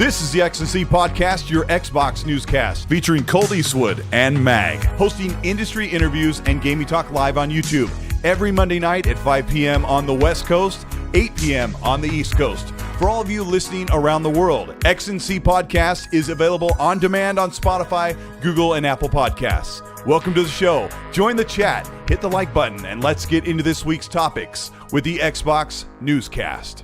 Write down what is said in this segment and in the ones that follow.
This is the XNC Podcast, your Xbox newscast, featuring Colteastwood and Mag, hosting industry interviews and gaming talk live on YouTube every Monday night at 5 p.m. on the West Coast, 8 p.m. on the East Coast. For all of you listening around the world, XNC Podcast is available on demand on Spotify, Google, and Apple Podcasts. Welcome to the show. Join the chat, hit the like button, and let's get into this week's topics with the Xbox newscast.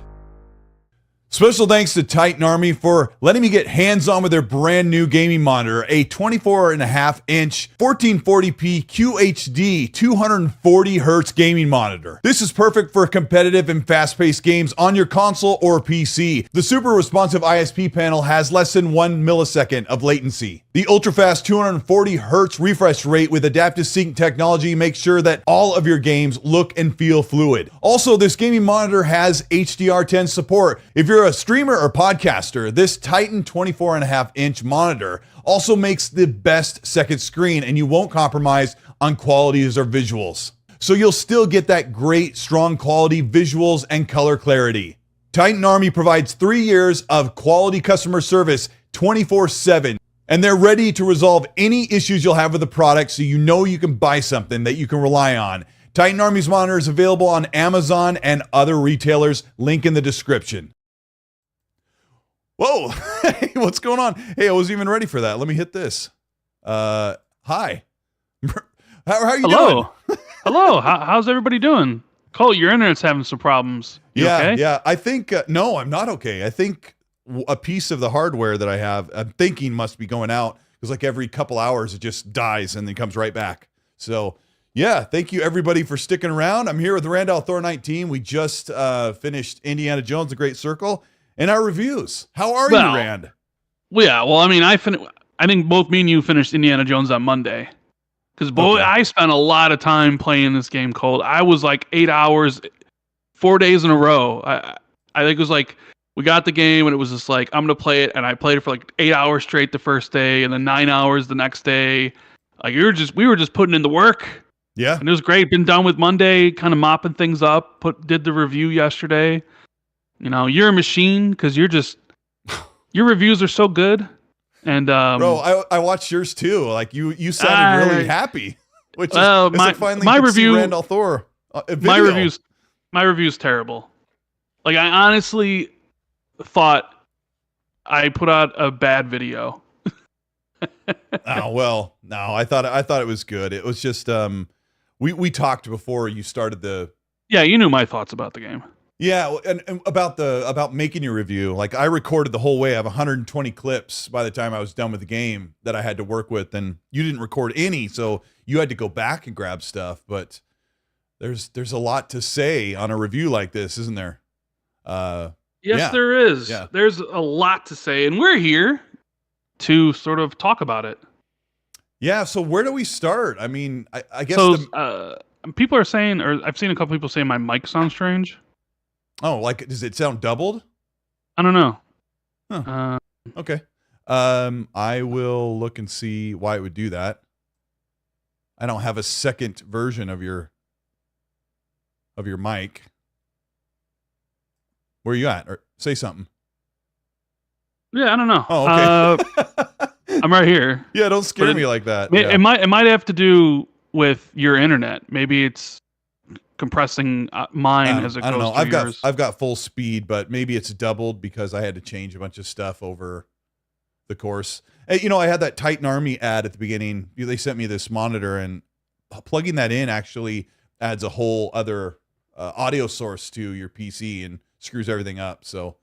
Special thanks to Titan Army for letting me get hands-on with their brand new gaming monitor, a 24.5-inch 1440p QHD 240 Hz gaming monitor. This is perfect for competitive and fast-paced games on your console or PC. The super responsive ISP panel has less than 1 millisecond of latency. The ultra-fast 240 Hz refresh rate with adaptive sync technology makes sure that all of your games look and feel fluid. Also, this gaming monitor has HDR10 support. If you're a streamer or podcaster, this Titan 24.5-inch monitor also makes the best second screen, and you won't compromise on qualities or visuals. So you'll still get that great, strong quality visuals and color clarity. Titan Army provides 3 years of quality customer service 24/7. And they're ready to resolve any issues you'll have with the product, so you know you can buy something that you can rely on. Titan Army's monitor is available on Amazon and other retailers. Link in the description. Whoa, hey, what's going on? Hey, I wasn't even ready for that. Let me hit this. Hi. How are you doing? Hello. How's everybody doing? Colt, your internet's having some problems. You okay? Yeah. I think, no, I'm not okay. I think a piece of the hardware that I have, I'm thinking must be going out, because like every couple hours it just dies and then comes right back. So yeah, thank you everybody for sticking around. I'm here with the Randall Thor 19. We just finished Indiana Jones: The Great Circle and our reviews. How are you, Rand? Yeah, well, I mean, I think both me and you finished Indiana Jones on Monday, because I spent a lot of time playing this game, Colt. I was like 8 hours, 4 days in a row. I think it was like, we got the game and it was just like, I'm going to play it. And I played it for like 8 hours straight the first day and then 9 hours the next day. Like we were just putting in the work. Yeah. And it was great. Been done with Monday, kind of mopping things up, did the review yesterday. You know, you're a machine because your reviews are so good. And, bro, I watched yours too. Like you sounded really happy, which is my review, Randall Thor video. My review's terrible. Like I honestly thought I put out a bad video. Oh, well, no, I thought it was good. It was just we talked before you started the. Yeah, you knew my thoughts about the game. Yeah, and about making your review. Like I recorded the whole way. I have 120 clips by the time I was done with the game that I had to work with, and you didn't record any, so you had to go back and grab stuff. But there's a lot to say on a review like this, isn't there? Yes, there is. Yeah. There's a lot to say, and we're here to sort of talk about it. Yeah, so where do we start? I mean, I guess... So, people are saying, or I've seen a couple people saying my mic sounds strange. Oh, like, does it sound doubled? I don't know. Huh. Okay. I will look and see why it would do that. I don't have a second version of your mic. Where are you at? Or say something. Yeah, I don't know. Oh, okay. I'm right here. Yeah, don't scare me like that. It might have to do with your internet. Maybe it's compressing mine as it goes. I don't know. I've got full speed, but maybe it's doubled because I had to change a bunch of stuff over the course. Hey, I had that Titan Army ad at the beginning. They sent me this monitor, and plugging that in actually adds a whole other audio source to your PC and screws everything up. So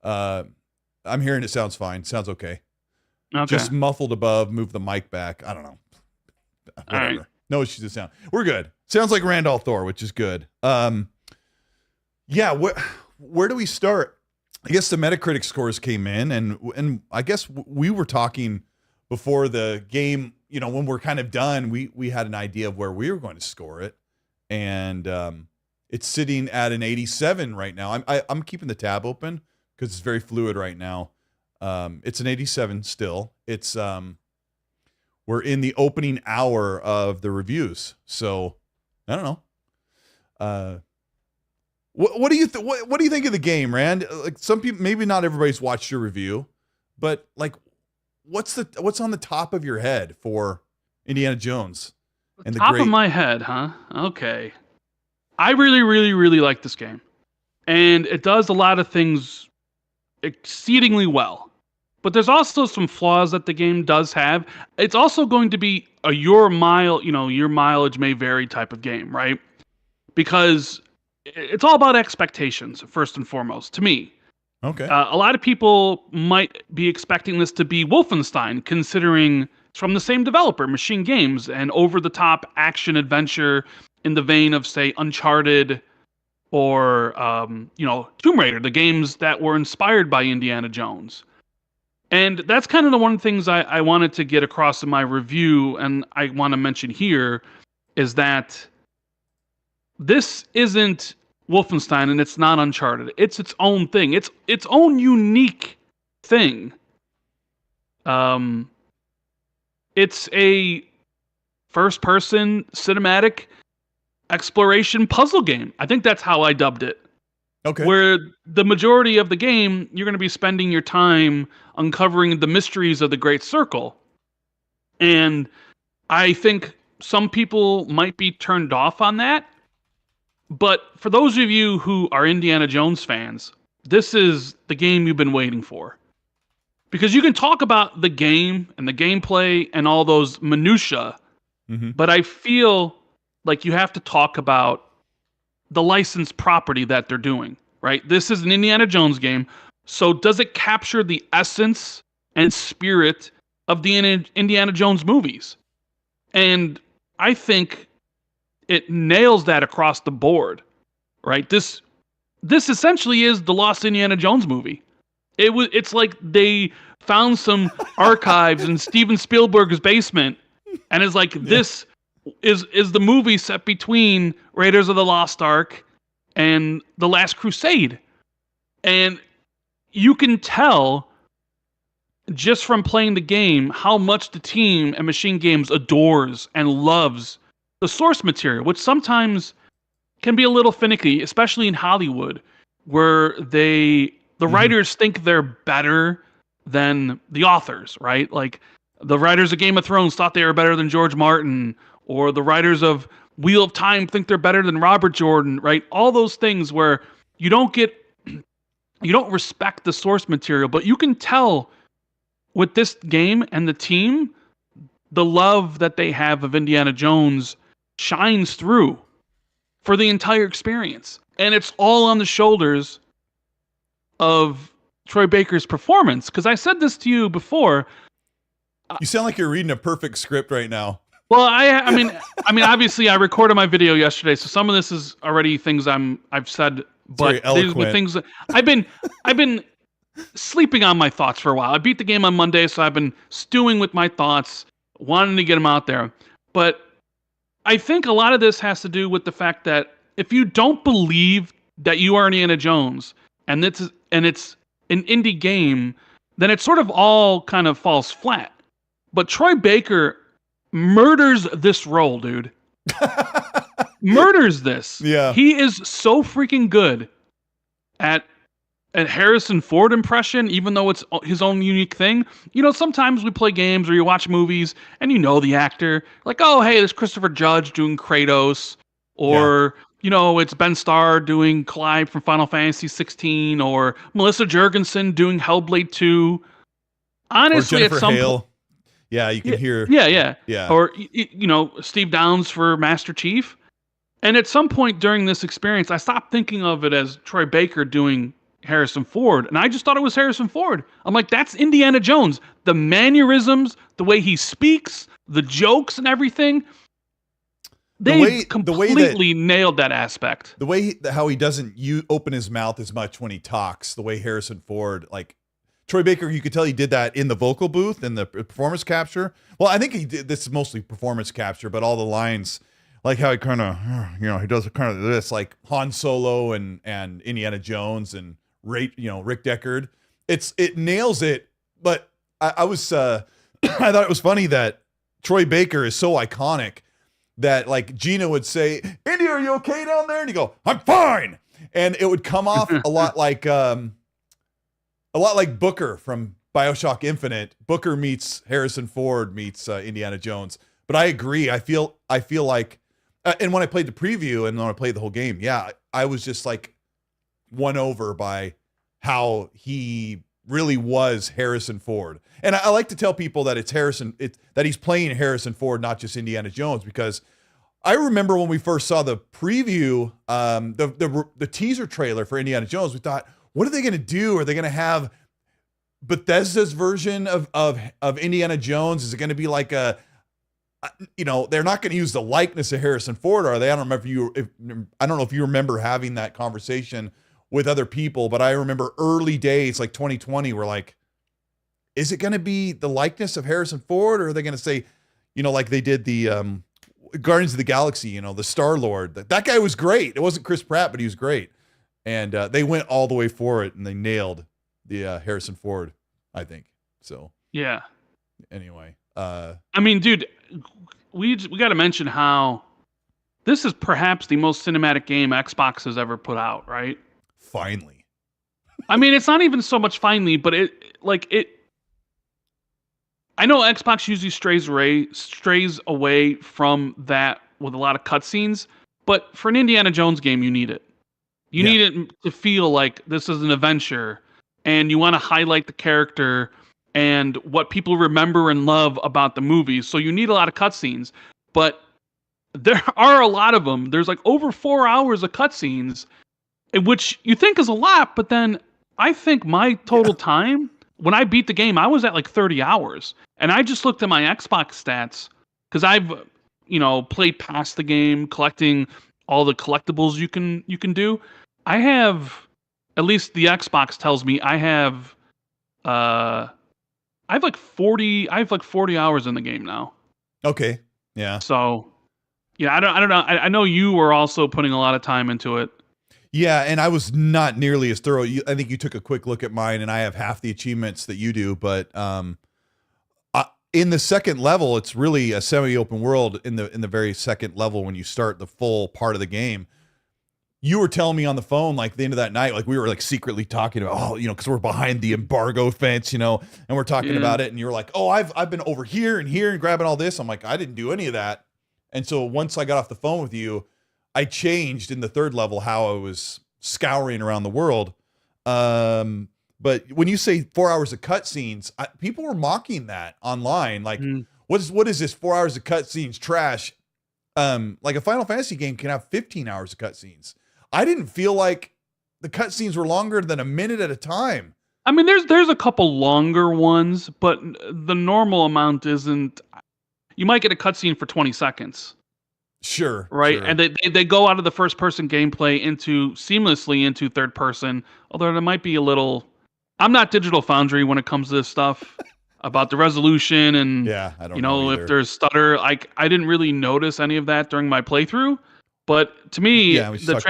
I'm hearing it sounds fine. Sounds okay. Just muffled above, move the mic back. I don't know. Whatever. All right. No issues with sound. We're good. Sounds like Randall Thor, which is good. Yeah, where do we start? I guess the Metacritic scores came in, and I guess we were talking before the game, when we're kind of done, we had an idea of where we were going to score it. And it's sitting at an 87 right now. I'm keeping the tab open because it's very fluid right now. It's an 87 still. It's we're in the opening hour of the reviews, so I don't know. What do you think of the game, Rand? Like some people, maybe not everybody's watched your review. but like, what's on the top of your head for Indiana Jones? And Top of my head, huh? Okay. I really, really, really like this game. And it does a lot of things exceedingly well. But there's also some flaws that the game does have. It's also going to be a your mileage may vary type of game, right? Because it's all about expectations, first and foremost, to me. Okay. A lot of people might be expecting this to be Wolfenstein, considering it's from the same developer, Machine Games, and over-the-top action adventure in the vein of, say, Uncharted or Tomb Raider, the games that were inspired by Indiana Jones. And that's kind of the one things I wanted to get across in my review, and I want to mention here, is that this isn't Wolfenstein and it's not Uncharted. It's its own thing. It's its own unique thing. It's a first-person cinematic exploration puzzle game. I think that's how I dubbed it. Okay. Where the majority of the game, you're going to be spending your time uncovering the mysteries of the Great Circle. And I think some people might be turned off on that. But for those of you who are Indiana Jones fans, this is the game you've been waiting for. Because you can talk about the game and the gameplay and all those minutiae, but I feel like you have to talk about the licensed property that they're doing, right? This is an Indiana Jones game, so does it capture the essence and spirit of the Indiana Jones movies? And I think it nails that across the board, right? This essentially is the Lost Indiana Jones movie. It's like they found some archives in Steven Spielberg's basement and is like, this is the movie set between Raiders of the Lost Ark and The Last Crusade. And you can tell just from playing the game how much the team at Machine Games adores and loves the source material, which sometimes can be a little finicky, especially in Hollywood, where the writers think they're better than the authors, right? Like the writers of Game of Thrones thought they were better than George Martin, or the writers of Wheel of Time think they're better than Robert Jordan, right? All those things where you don't respect the source material, but you can tell with this game and the team, the love that they have of Indiana Jones shines through for the entire experience. And it's all on the shoulders of Troy Baker's performance. Because I said this to you before. You sound like you're reading a perfect script right now. Well, I mean, obviously, I recorded my video yesterday, so some of this is already things I've said, but these were things that I've been sleeping on my thoughts for a while. I beat the game on Monday, so I've been stewing with my thoughts, wanting to get them out there. But I think a lot of this has to do with the fact that if you don't believe that you are Indiana Jones and it's an indie game, then it sort of all kind of falls flat. But Troy Baker murders this role, dude. Murders this. Yeah. He is so freaking good at Harrison Ford impression, even though it's his own unique thing. You know, sometimes we play games or you watch movies and you know the actor. Like, oh, hey, there's Christopher Judge doing Kratos. Or, it's Ben Starr doing Clive from Final Fantasy 16. Or Melissa Jurgensen doing Hellblade 2. Honestly, or Jennifer Hale. Yeah, you can hear. Yeah. Or, Steve Downes for Master Chief. And at some point during this experience, I stopped thinking of it as Troy Baker doing Harrison Ford, and I just thought it was Harrison Ford. I'm like, that's Indiana Jones. The mannerisms, the way he speaks, the jokes and everything. They completely nailed that aspect. The way how he doesn't open his mouth as much when he talks, the way Harrison Ford, like Troy Baker, you could tell he did that in the vocal booth and the performance capture. Well, I think he did this is mostly performance capture, but all the lines, like how he kind of, he does kind of this, like Han Solo and Indiana Jones and Rick Deckard. It nails it. But I was I thought it was funny that Troy Baker is so iconic that like Gina would say, "Indy, are you okay down there?" And you go, "I'm fine." And it would come off a lot like Booker from BioShock Infinite, Booker meets Harrison Ford meets Indiana Jones. But I agree. I feel like, and when I played the preview and when I played the whole game, yeah, I was just like won over by how he really was Harrison Ford. And I like to tell people that that he's playing Harrison Ford, not just Indiana Jones, because I remember when we first saw the preview, the teaser trailer for Indiana Jones, we thought, what are they going to do? Are they going to have Bethesda's version of Indiana Jones? Is it going to be like they're not going to use the likeness of Harrison Ford, are they? I don't know if you remember having that conversation with other people, but I remember early days, like 2020, were like, is it going to be the likeness of Harrison Ford, or are they going to say, like they did the Guardians of the Galaxy, the Star-Lord, that guy was great. It wasn't Chris Pratt, but he was great. And they went all the way for it, and they nailed the Harrison Ford, I think. So yeah. Anyway, I mean, dude, we got to mention how this is perhaps the most cinematic game Xbox has ever put out, right? Finally. I mean, it's not even so much finally, but I know Xbox usually strays away from that with a lot of cutscenes, but for an Indiana Jones game, you need it. You need it to feel like this is an adventure, and you want to highlight the character and what people remember and love about the movies. So you need a lot of cutscenes, but there are a lot of them. There's like over 4 hours of cutscenes, which you think is a lot, but then I think my total time when I beat the game, I was at like 30 hours, and I just looked at my Xbox stats because I've played past the game, collecting all the collectibles you can do. I have, at least the Xbox tells me, I have like 40 hours in the game now. Okay. Yeah. So, yeah, I don't know. I know you were also putting a lot of time into it. Yeah, and I was not nearly as thorough. I think you took a quick look at mine, and I have half the achievements that you do. But in the second level, it's really a semi-open world. In the very second level, when you start the full part of the game, you were telling me on the phone, like the end of that night, like we were like secretly talking about, because we're behind the embargo fence, and we're talking about it, and you were like, oh, I've been over here and grabbing all this. I'm like, I didn't do any of that. And so once I got off the phone with you, I changed in the third level how I was scouring around the world. But when you say 4 hours of cutscenes, people were mocking that online. Like, what is this 4 hours of cutscenes trash? Like a Final Fantasy game can have 15 hours of cutscenes. I didn't feel like the cutscenes were longer than a minute at a time. I mean, there's a couple longer ones, but the normal amount isn't. You might get a cutscene for 20 seconds. Sure. Right. Sure. And they go out of the first person gameplay seamlessly into third person. Although there might be a little, I'm not Digital Foundry when it comes to this stuff about the resolution and, I don't know if there's stutter, I didn't really notice any of that during my playthrough, but to me, the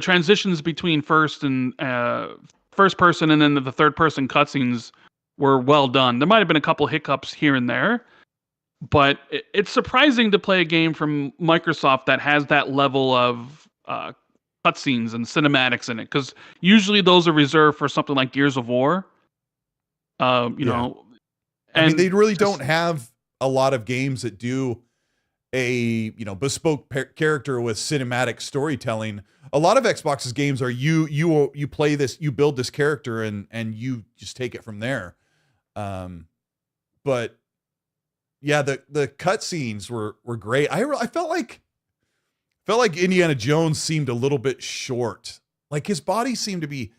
transitions between first person and then the third person cutscenes were well done. There might've been a couple hiccups here and there, but it's surprising to play a game from Microsoft that has that level of cutscenes and cinematics in it, because usually those are reserved for something like Gears of War. I mean, they really don't have a lot of games that do a bespoke character with cinematic storytelling. A lot of Xbox's games are you play this, you build this character, and you just take it from there. But yeah, the cutscenes were great. I felt like Indiana Jones seemed a little bit short. Like his body seemed to be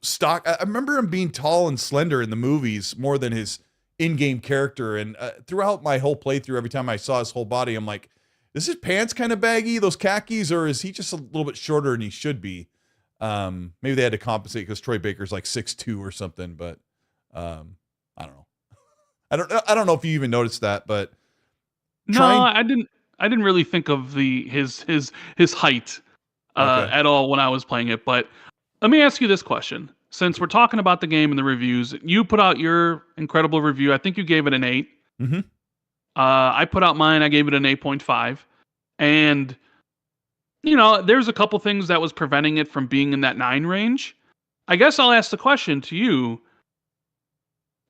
stock. I remember him being tall and slender in the movies more than his in-game character. And throughout my whole playthrough, every time I saw his whole body, I'm like, is his pants kind of baggy, those khakis, or is he just a little bit shorter than he should be? Maybe they had to compensate because Troy Baker's like 6'2" or something, but I don't know. I don't know if you even noticed that, but I didn't really think of his height at all when I was playing it. But let me ask you this question: since we're talking about the game and the reviews, you put out your incredible review. I think you gave it an 8. Mm-hmm. I put out mine. I gave it an 8.5, and there's a couple things that was preventing it from being in that 9 range. I guess I'll ask the question to you: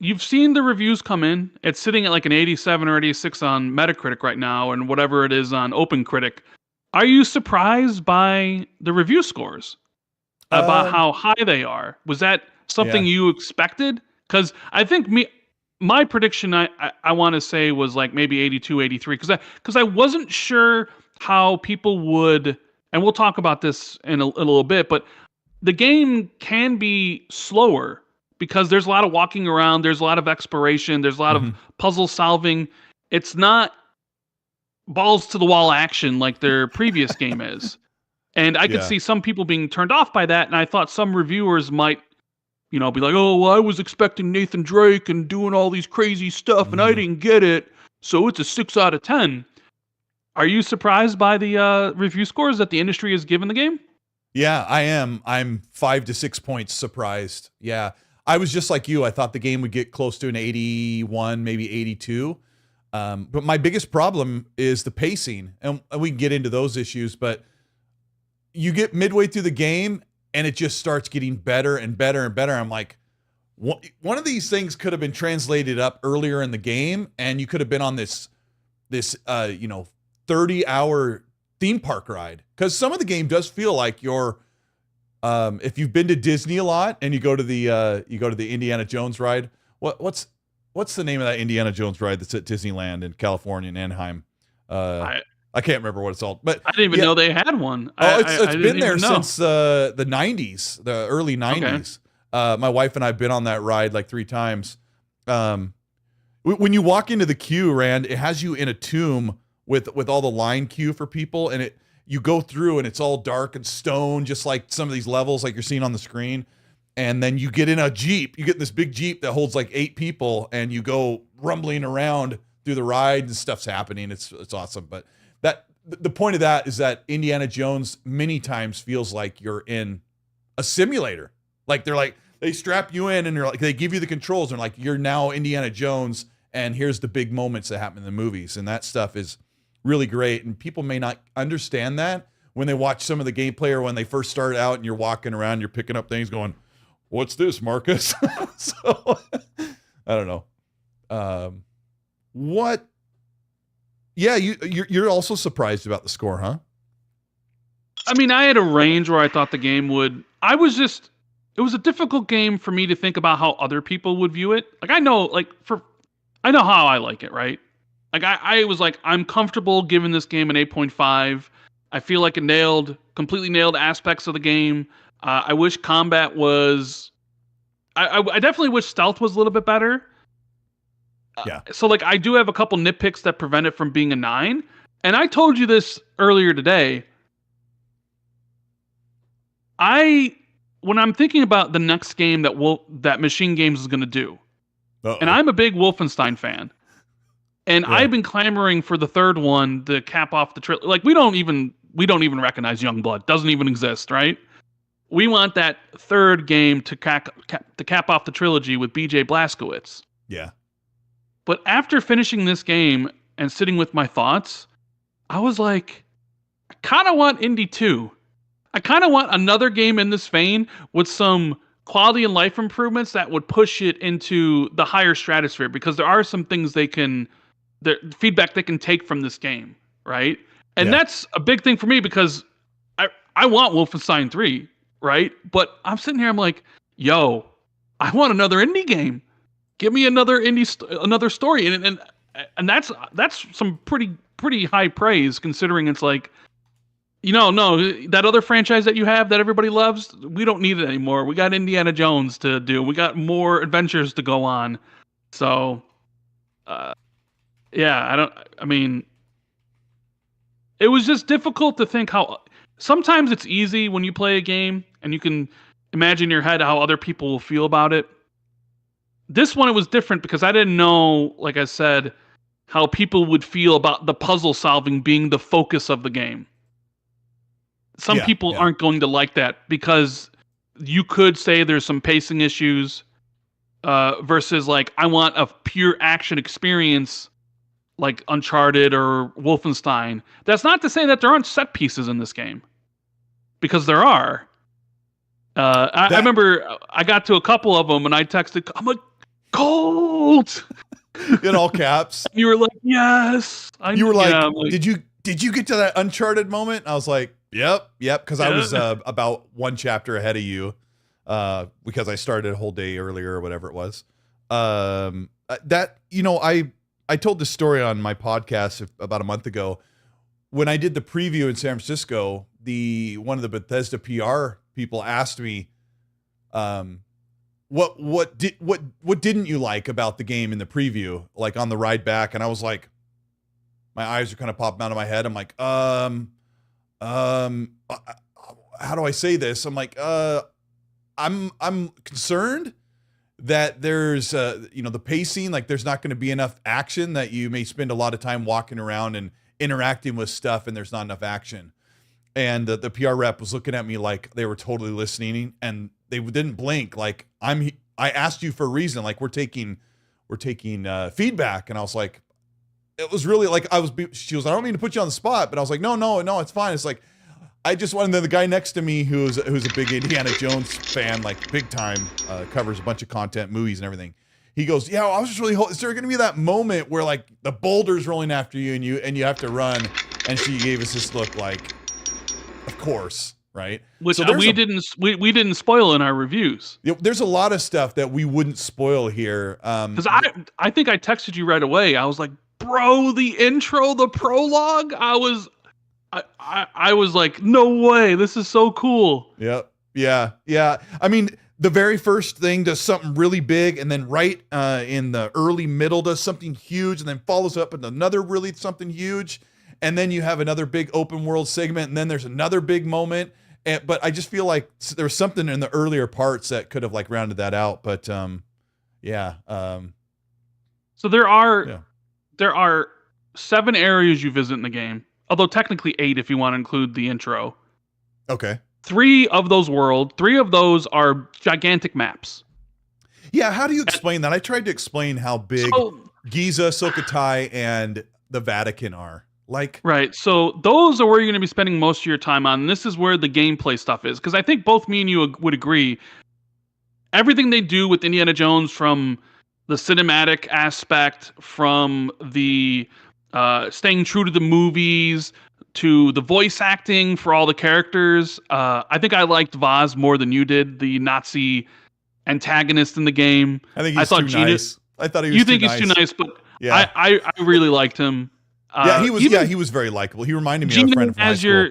you've seen the reviews come in. It's sitting at like an 87 or 86 on Metacritic right now, and whatever it is on OpenCritic. Are you surprised by the review scores? About how high they are? Was that something you expected? Because I think my prediction, I want to say, was like maybe 82, 83. Because I wasn't sure how people would, and we'll talk about this in a little bit, but the game can be slower because there's a lot of walking around, there's a lot of exploration, there's a lot of puzzle solving. It's not balls to the wall action like their previous game is. And I could see some people being turned off by that, and I thought some reviewers might, be like, oh, well, I was expecting Nathan Drake and doing all these crazy stuff, and I didn't get it, so it's a 6 out of 10. Are you surprised by the review scores that the industry has given the game? Yeah, I am. I'm 5 to 6 points surprised. Yeah, I was just like you. I thought the game would get close to an 81, maybe 82. But my biggest problem is the pacing, and we can get into those issues, but you get midway through the game and it just starts getting better and better and better. I'm like, one of these things could have been translated up earlier in the game, and you could have been on this 30-hour theme park ride. Because some of the game does feel like you're, if you've been to Disney a lot and you go to the Indiana Jones ride. What's the name of that Indiana Jones ride that's at Disneyland in California in Anaheim? I can't remember what it's called, but I didn't even know they had one. It's been there since the 90s, the early 90s. Okay. My wife and I have been on that ride like 3 times. When you walk into the queue, Rand, it has you in a tomb with all the line queue for people, and you go through and it's all dark and stone, just like some of these levels like you're seeing on the screen. And then you get in a Jeep. You get this big Jeep that holds like 8 people, and you go rumbling around through the ride, and stuff's happening. It's awesome. But the point of that is that Indiana Jones many times feels like you're in a simulator. Like they strap you in, and they give you the controls, and like, you're now Indiana Jones, and here's the big moments that happen in the movies. And that stuff is really great. And people may not understand that when they watch some of the gameplay, or when they first start out and you're walking around, you're picking up things going, what's this, Marcus? So I don't know. Yeah, you're also surprised about the score, huh? I mean, I had a range where I thought the game would. It was a difficult game for me to think about how other people would view it. Like, I know how I like it, right? Like, I was like, I'm comfortable giving this game an 8.5. I feel like it completely nailed aspects of the game. I wish combat was. I definitely wish stealth was a little bit better. Yeah. So, like, I do have a couple nitpicks that prevent it from being a 9. And I told you this earlier today. When I'm thinking about the next game that Machine Games is going to do, and I'm a big Wolfenstein fan, and I've been clamoring for the third one to cap off the trilogy. Like, we don't even recognize Youngblood. Doesn't even exist, right? We want that third game to cap off the trilogy with BJ Blazkowicz. Yeah. But after finishing this game and sitting with my thoughts, I was like, I kind of want Indy 2. I kind of want another game in this vein with some quality and life improvements that would push it into the higher stratosphere, because there are some things the feedback they can take from this game, right? And that's a big thing for me, because I want Wolfenstein 3, right? But I'm sitting here, I'm like, yo, I want another indie game. Give me another another story, and that's some pretty high praise, considering it's like, no, that other franchise that you have that everybody loves, we don't need it anymore. We got Indiana Jones to do. We got more adventures to go on. So, it was just difficult to think how. Sometimes it's easy when you play a game and you can imagine in your head how other people will feel about it. This one, it was different because I didn't know, like I said, how people would feel about the puzzle solving being the focus of the game. Some people aren't going to like that, because you could say there's some pacing issues versus, like, I want a pure action experience like Uncharted or Wolfenstein. That's not to say that there aren't set pieces in this game, because there are. I remember I got to a couple of them and I texted, I'm like, Colt in all caps. You were like, yes. You were like, did you get to that Uncharted moment? I was like, yep. Because I was about one chapter ahead of you, because I started a whole day earlier or whatever it was. That, I told this story on my podcast about a month ago when I did the preview in San Francisco. One of the Bethesda PR people asked me, what didn't you like about the game in the preview, like on the ride back? And I was like, my eyes are kind of popping out of my head. I'm like, how do I say this? I'm like, I'm concerned that there's, the pacing, like there's not going to be enough action, that you may spend a lot of time walking around and interacting with stuff and there's not enough action. And the PR rep was looking at me like they were totally listening, and they didn't blink. Like, I asked you for a reason. Like, we're taking feedback. And I was like, it was really like, she was, I don't mean to put you on the spot, but I was like, no, it's fine. It's like, I just wanted the guy next to me who's a big Indiana Jones fan, like big time, covers a bunch of content, movies and everything. He goes, yeah, I was just really is there going to be that moment where like the boulder's rolling after you and you have to run? And she gave us this look like, of course, right? Which so we didn't spoil in our reviews. There's a lot of stuff that we wouldn't spoil here. Because I think I texted you right away. I was like, bro, the intro, the prologue. I was like, no way, this is so cool. Yep. Yeah. I mean, the very first thing does something really big, and then right in the early middle does something huge, and then follows up with another really something huge. And then you have another big open world segment, and then there's another big moment. But I just feel like there was something in the earlier parts that could have like rounded that out. But yeah. So there are 7 areas you visit in the game, although technically 8 if you want to include the intro. Okay. 3 of those are gigantic maps. Yeah, how do you explain that? I tried to explain how big Giza, Sukhothai, and the Vatican are. Right, so those are where you're going to be spending most of your time on, and this is where the gameplay stuff is, because I think both me and you would agree, everything they do with Indiana Jones, from the cinematic aspect, from the staying true to the movies, to the voice acting for all the characters, I think I liked Vaz more than you did, the Nazi antagonist in the game. I think he's too nice. I thought he was. You think he's too nice, but yeah. I really liked him. He was very likable. He reminded me of a friend from high school.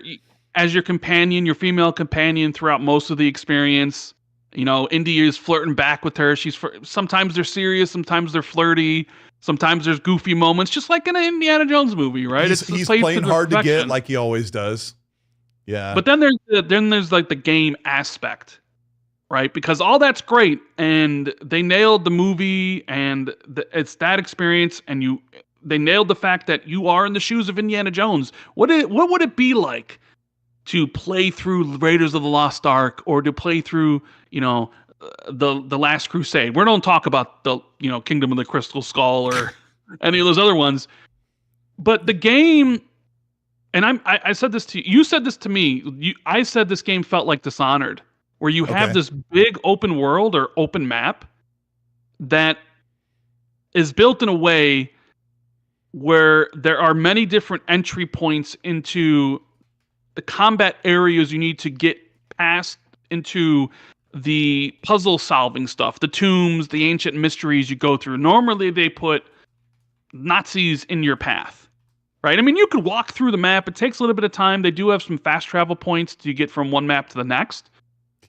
As your companion, your female companion throughout most of the experience. Indy is flirting back with her. Sometimes they're serious, sometimes they're flirty, sometimes there's goofy moments, just like in an Indiana Jones movie, right? He's playing hard to get, like he always does. Yeah. But then there's like the game aspect, right? Because all that's great, and they nailed the movie, and it's that experience, and they nailed the fact that you are in the shoes of Indiana Jones. What would it be like to play through Raiders of the Lost Ark, or to play through, the Last Crusade? We don't talk about the, Kingdom of the Crystal Skull or any of those other ones. But the game, and I said this to you. You said this to me. I said this game felt like Dishonored, where you have this big open world or open map that is built in a way where there are many different entry points into the combat areas you need to get past, into the puzzle solving stuff, the tombs, the ancient mysteries you go through. Normally they put Nazis in your path, right? I mean, you could walk through the map. It takes a little bit of time. They do have some fast travel points to get from one map to the next.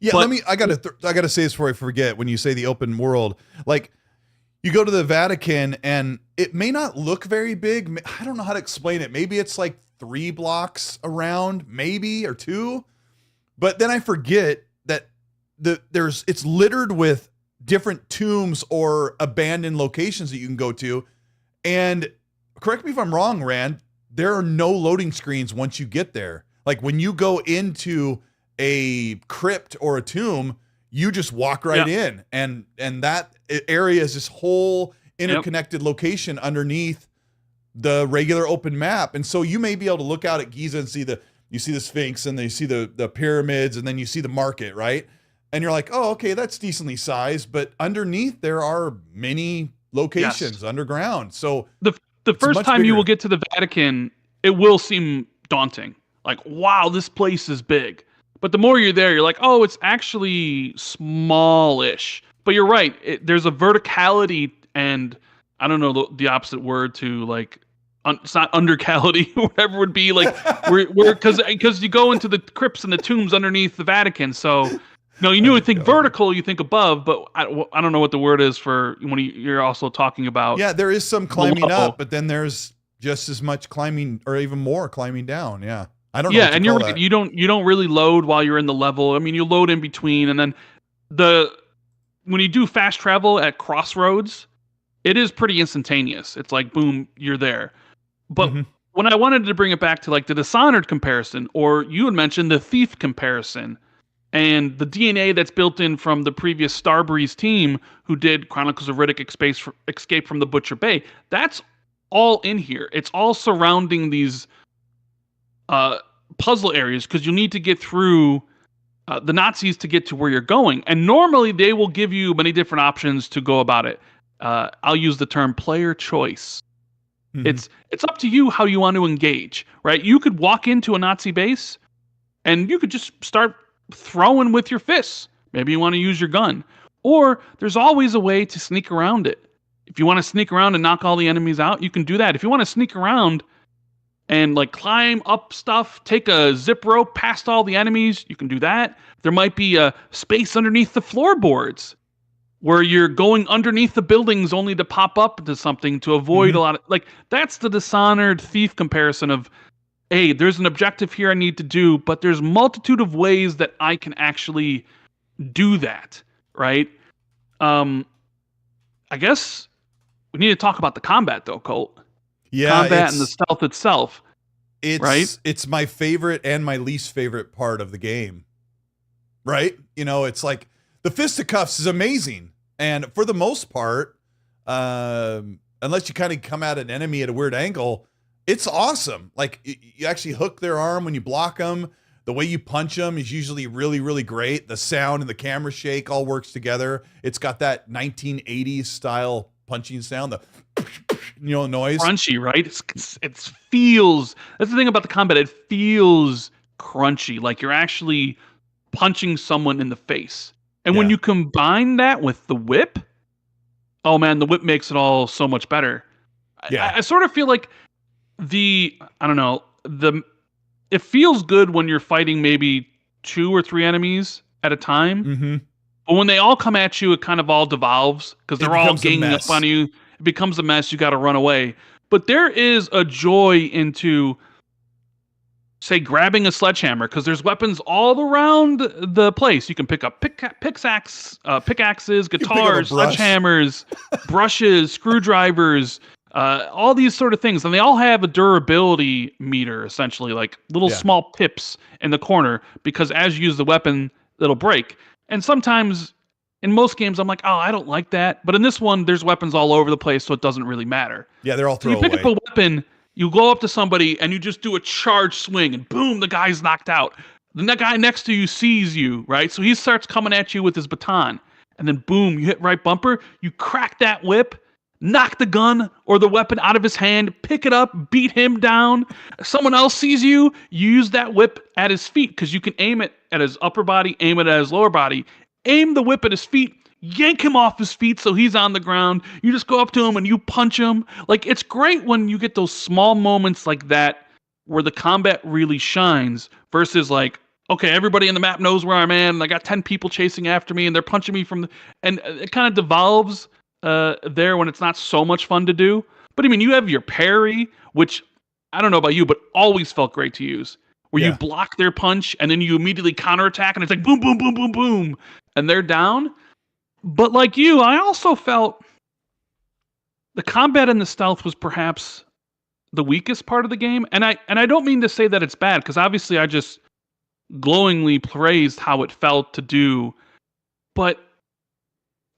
Yeah, I gotta say this before I forget. When you say the open world, like, you go to the Vatican and it may not look very big. I don't know how to explain it. Maybe it's like 3 blocks around, maybe, or 2. But then I forget that it's littered with different tombs or abandoned locations that you can go to. And correct me if I'm wrong, Rand, there are no loading screens once you get there. Like, when you go into a crypt or a tomb, you just walk right in, and that area is this whole interconnected location underneath the regular open map. And so you may be able to look out at Giza and you see the Sphinx, and then you see the pyramids, and then you see the market, right? and you're like, oh, okay, that's decently sized, but underneath there are many locations underground. So the first time you will get to the Vatican, it will seem daunting. Like, wow, this place is big. But the more you're there, you're like, oh, it's actually smallish. But you're right. There's a verticality, and I don't know the opposite word to like. It's not undercality, whatever would be like. Because you go into the crypts and the tombs underneath the Vatican. So, no, you would think vertical, you think above, but I don't know what the word is for when you're also talking about. Yeah, there is some climbing up, but then there's just as much climbing, or even more climbing down. Yeah. I don't know. Yeah, and you're right. You don't really load while you're in the level. I mean, you load in between, and then when you do fast travel at crossroads, it is pretty instantaneous. It's like boom, you're there. But when I wanted to bring it back to like the Dishonored comparison, or you had mentioned the Thief comparison, and the DNA that's built in from the previous Starbreeze team who did Chronicles of Riddick: Escape from the Butcher Bay, that's all in here. It's all surrounding these puzzle areas, because you need to get through the Nazis to get to where you're going. And normally they will give you many different options to go about it. I'll use the term player choice. It's up to you how you want to engage, right? You could walk into a Nazi base and you could just start throwing with your fists. Maybe you want to use your gun. Or there's always a way to sneak around it. If you want to sneak around and knock all the enemies out, you can do that. If you want to sneak around and like climb up stuff, take a zip rope past all the enemies, you can do that. There might be a space underneath the floorboards where you're going underneath the buildings only to pop up into something to avoid a lot of, like, that's the Dishonored Thief comparison of, hey, there's an objective here I need to do, but there's multitude of ways that I can actually do that, right? I guess we need to talk about the combat though, Colt. Yeah, combat and the stealth itself. It's my favorite and my least favorite part of the game. Right? You know, it's like the fisticuffs is amazing. And for the most part, unless you kind of come at an enemy at a weird angle, it's awesome. Like you actually hook their arm when you block them. The way you punch them is usually really, really great. The sound and the camera shake all works together. It's got that 1980s style punching sound, the noise. Crunchy, right? It feels, that's the thing about the combat. It feels crunchy, like you're actually punching someone in the face. And when you combine that with the whip, oh man, the whip makes it all so much better. I sort of feel like it feels good when you're fighting maybe 2 or 3 enemies at a time. But when they all come at you, it kind of all devolves because they're all ganging up on you. It becomes a mess. You got to run away. But there is a joy into, say, grabbing a sledgehammer, because there's weapons all around the place. You can pick up pickaxes, guitars, sledgehammers, brushes, screwdrivers, all these sort of things. And they all have a durability meter, essentially, like little small pips in the corner, because as you use the weapon, it'll break. And sometimes, in most games, I'm like, oh, I don't like that. But in this one, there's weapons all over the place, so it doesn't really matter. Yeah, they're all throwaway. You pick up a weapon, you go up to somebody, and you just do a charge swing, and boom, the guy's knocked out. Then that guy next to you sees you, right? So he starts coming at you with his baton. And then boom, you hit right bumper, you crack that whip, knock the gun or the weapon out of his hand, pick it up, beat him down. Someone else sees you, use that whip at his feet, because you can aim it at his upper body, aim it at his lower body, aim the whip at his feet, yank him off his feet so he's on the ground. You just go up to him and you punch him. Like, it's great when you get those small moments like that where the combat really shines versus like, okay, everybody in the map knows where I'm at, and I got 10 people chasing after me and they're punching me from the, and it kind of devolves there when it's not so much fun to do. But I mean, you have your parry, which I don't know about you, but always felt great to use, where you block their punch and then you immediately counterattack and it's like boom, boom, boom, boom, boom, and they're down. But like you, I also felt the combat and the stealth was perhaps the weakest part of the game. And I don't mean to say that it's bad, because obviously I just glowingly praised how it felt to do. But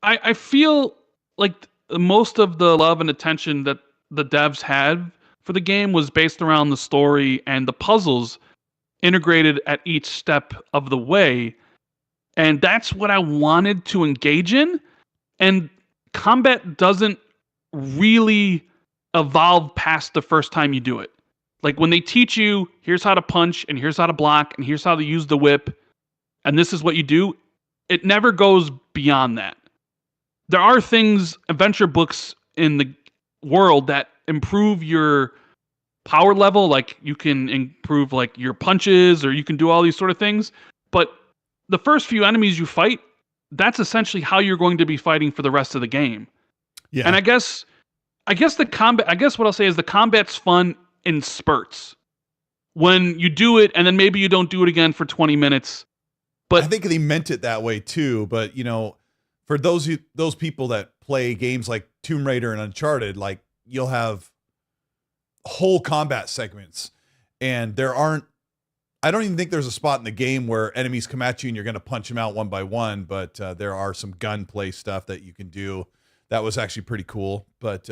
I feel like most of the love and attention that the devs had for the game was based around the story and the puzzles integrated at each step of the way. And that's what I wanted to engage in. And combat doesn't really evolve past the first time you do it. Like when they teach you, here's how to punch, and here's how to block, and here's how to use the whip, and this is what you do, it never goes beyond that. There are things, adventure books in the world that improve your power level, like you can improve like your punches, or you can do all these sort of things. But the first few enemies you fight, that's essentially how you're going to be fighting for the rest of the game. Yeah. And I guess the combat, I guess what I'll say is the combat's fun in spurts. When you do it and then maybe you don't do it again for 20 minutes. But I think they meant it that way too, but for those people that play games like Tomb Raider and Uncharted, like you'll have whole combat segments, and I don't even think there's a spot in the game where enemies come at you and you're going to punch them out one by one, but there are some gunplay stuff that you can do. That was actually pretty cool. But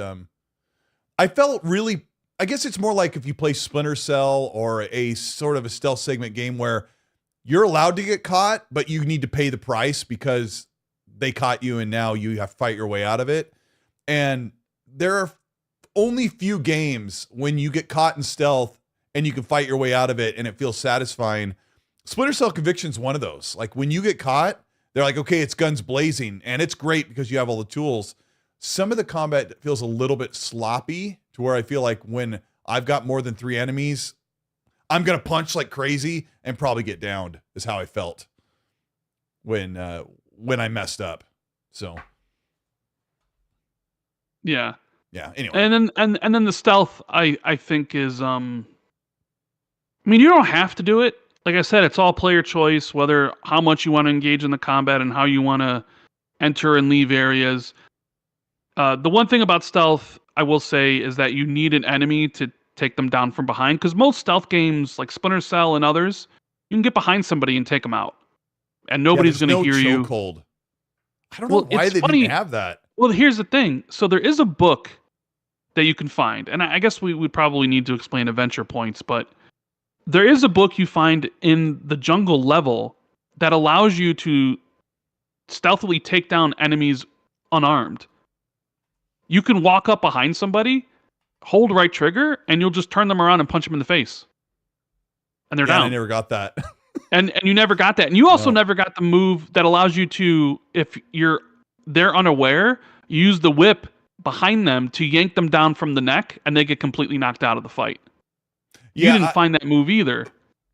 I felt really, I guess it's more like if you play Splinter Cell or a sort of a stealth segment game where you're allowed to get caught, but you need to pay the price because they caught you and now you have to fight your way out of it. And there are only few games when you get caught in stealth and you can fight your way out of it and it feels satisfying. Splinter Cell Conviction's one of those. Like when you get caught, they're like, okay, it's guns blazing, and it's great because you have all the tools. Some of the combat feels a little bit sloppy to where I feel like when I've got more than 3 enemies, I'm going to punch like crazy and probably get downed, is how I felt when I messed up. So yeah. Anyway. And then the stealth I think is I mean, you don't have to do it. Like I said, it's all player choice, whether how much you want to engage in the combat and how you want to enter and leave areas. The one thing about stealth, I will say, is that you need an enemy to take them down from behind. Because most stealth games, like Splinter Cell and others, you can get behind somebody and take them out. And nobody's going to hear you. Cold. I don't know why they didn't have that. Well, here's the thing. So there is a book that you can find. And I guess we would probably need to explain adventure points, but there is a book you find in the jungle level that allows you to stealthily take down enemies unarmed. You can walk up behind somebody, hold right trigger, and you'll just turn them around and punch them in the face. And they're down. I never got that. and you never got that. And you also never got the move that allows you to, if they're unaware, use the whip behind them to yank them down from the neck, and they get completely knocked out of the fight. You didn't find that move either.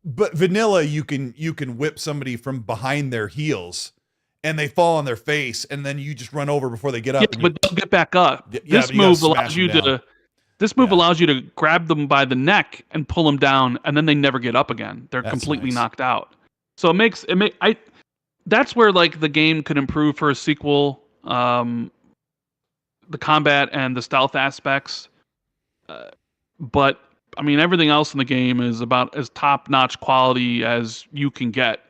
But vanilla, you can whip somebody from behind their heels, and they fall on their face, and then you just run over before they get up. Yeah, but they'll get back up. This move allows you to. This move allows you to grab them by the neck and pull them down, and then they never get up again. They're completely knocked out. So that's where like the game could improve for a sequel. The combat and the stealth aspects, but I mean, everything else in the game is about as top-notch quality as you can get.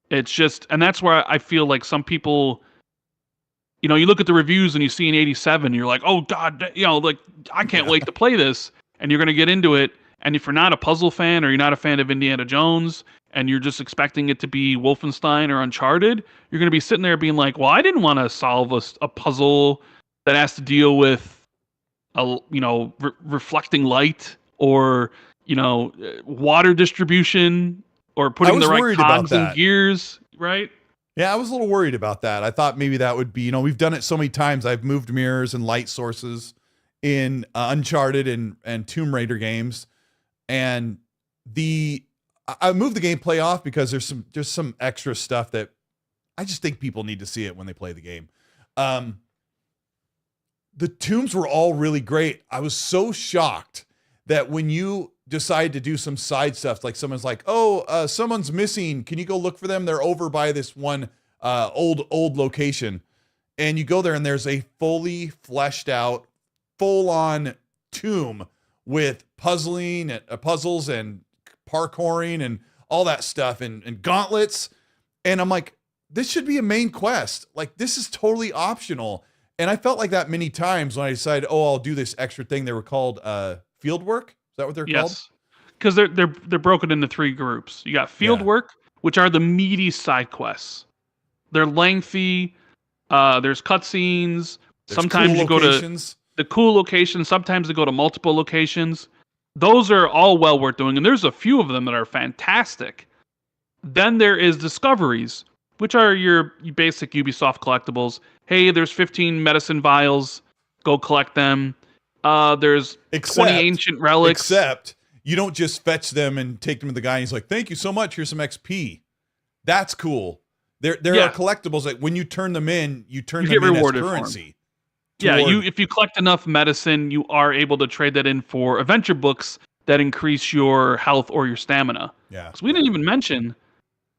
It's just, and that's where I feel like some people, you look at the reviews and you see an 87, you're like, oh God, like I can't wait to play this. And you're going to get into it. And if you're not a puzzle fan or you're not a fan of Indiana Jones and you're just expecting it to be Wolfenstein or Uncharted, you're going to be sitting there being like, well, I didn't want to solve a puzzle that has to deal with, reflecting light, or water distribution, or putting the right cogs and gears, right? Yeah, I was a little worried about that. I thought maybe that would be, we've done it so many times. I've moved mirrors and light sources in Uncharted and Tomb Raider games, and I moved the gameplay off because there's some extra stuff that I just think people need to see it when they play the game. The tombs were all really great. I was so shocked that when you decide to do some side stuff, like someone's like, oh, someone's missing. Can you go look for them? They're over by this one old location. And you go there and there's a fully fleshed out, full on tomb with puzzles and parkouring and all that stuff and gauntlets. And I'm like, this should be a main quest. Like, this is totally optional. And I felt like that many times when I decided, I'll do this extra thing. They were called field work. Is that what they're called? Yes, because they're broken into 3 groups. You got field work, which are the meaty side quests. They're lengthy. There's cutscenes. Sometimes cool you go locations. to the cool locations. Sometimes you go to multiple locations. Those are all well worth doing, and there's a few of them that are fantastic. Then there is discoveries, which are your basic Ubisoft collectibles. Hey, there's 15 medicine vials. Go collect them. There's 20 ancient relics. Except you don't just fetch them and take them to the guy and he's like, thank you so much, here's some XP. That's cool. There are collectibles that when you turn them in, you get them rewarded in as currency. Yeah, if you collect enough medicine, you are able to trade that in for adventure books that increase your health or your stamina. Yeah. Because we didn't even mention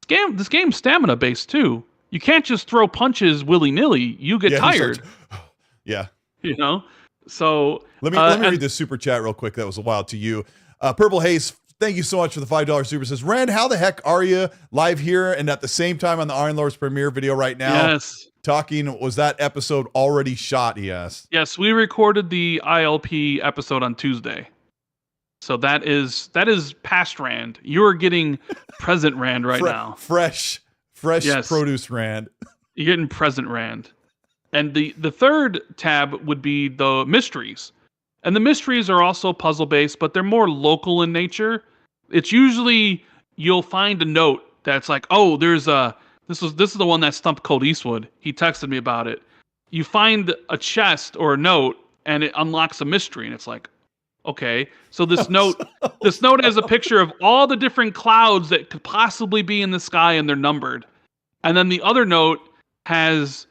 this game's stamina based too. You can't just throw punches willy-nilly. You get tired. Yeah. You know? So let me read this super chat real quick. That was a while to you. Purple Haze, thank you so much for the $5 super. Says, Rand, how the heck are you live here and at the same time on the Iron Lords premiere video right now? Yes. Talking, was that episode already shot? He asked. Yes, we recorded the ILP episode on Tuesday. So that is past Rand. You're getting present Rand right now. Fresh produce Rand. You're getting present Rand. And the third tab would be the mysteries. And the mysteries are also puzzle-based, but they're more local in nature. It's usually you'll find a note that's like, oh, there's this is the one that stumped Colteastwood. He texted me about it. You find a chest or a note, and it unlocks a mystery, and it's like, okay. So this note has a picture of all the different clouds that could possibly be in the sky, and they're numbered. And then the other note has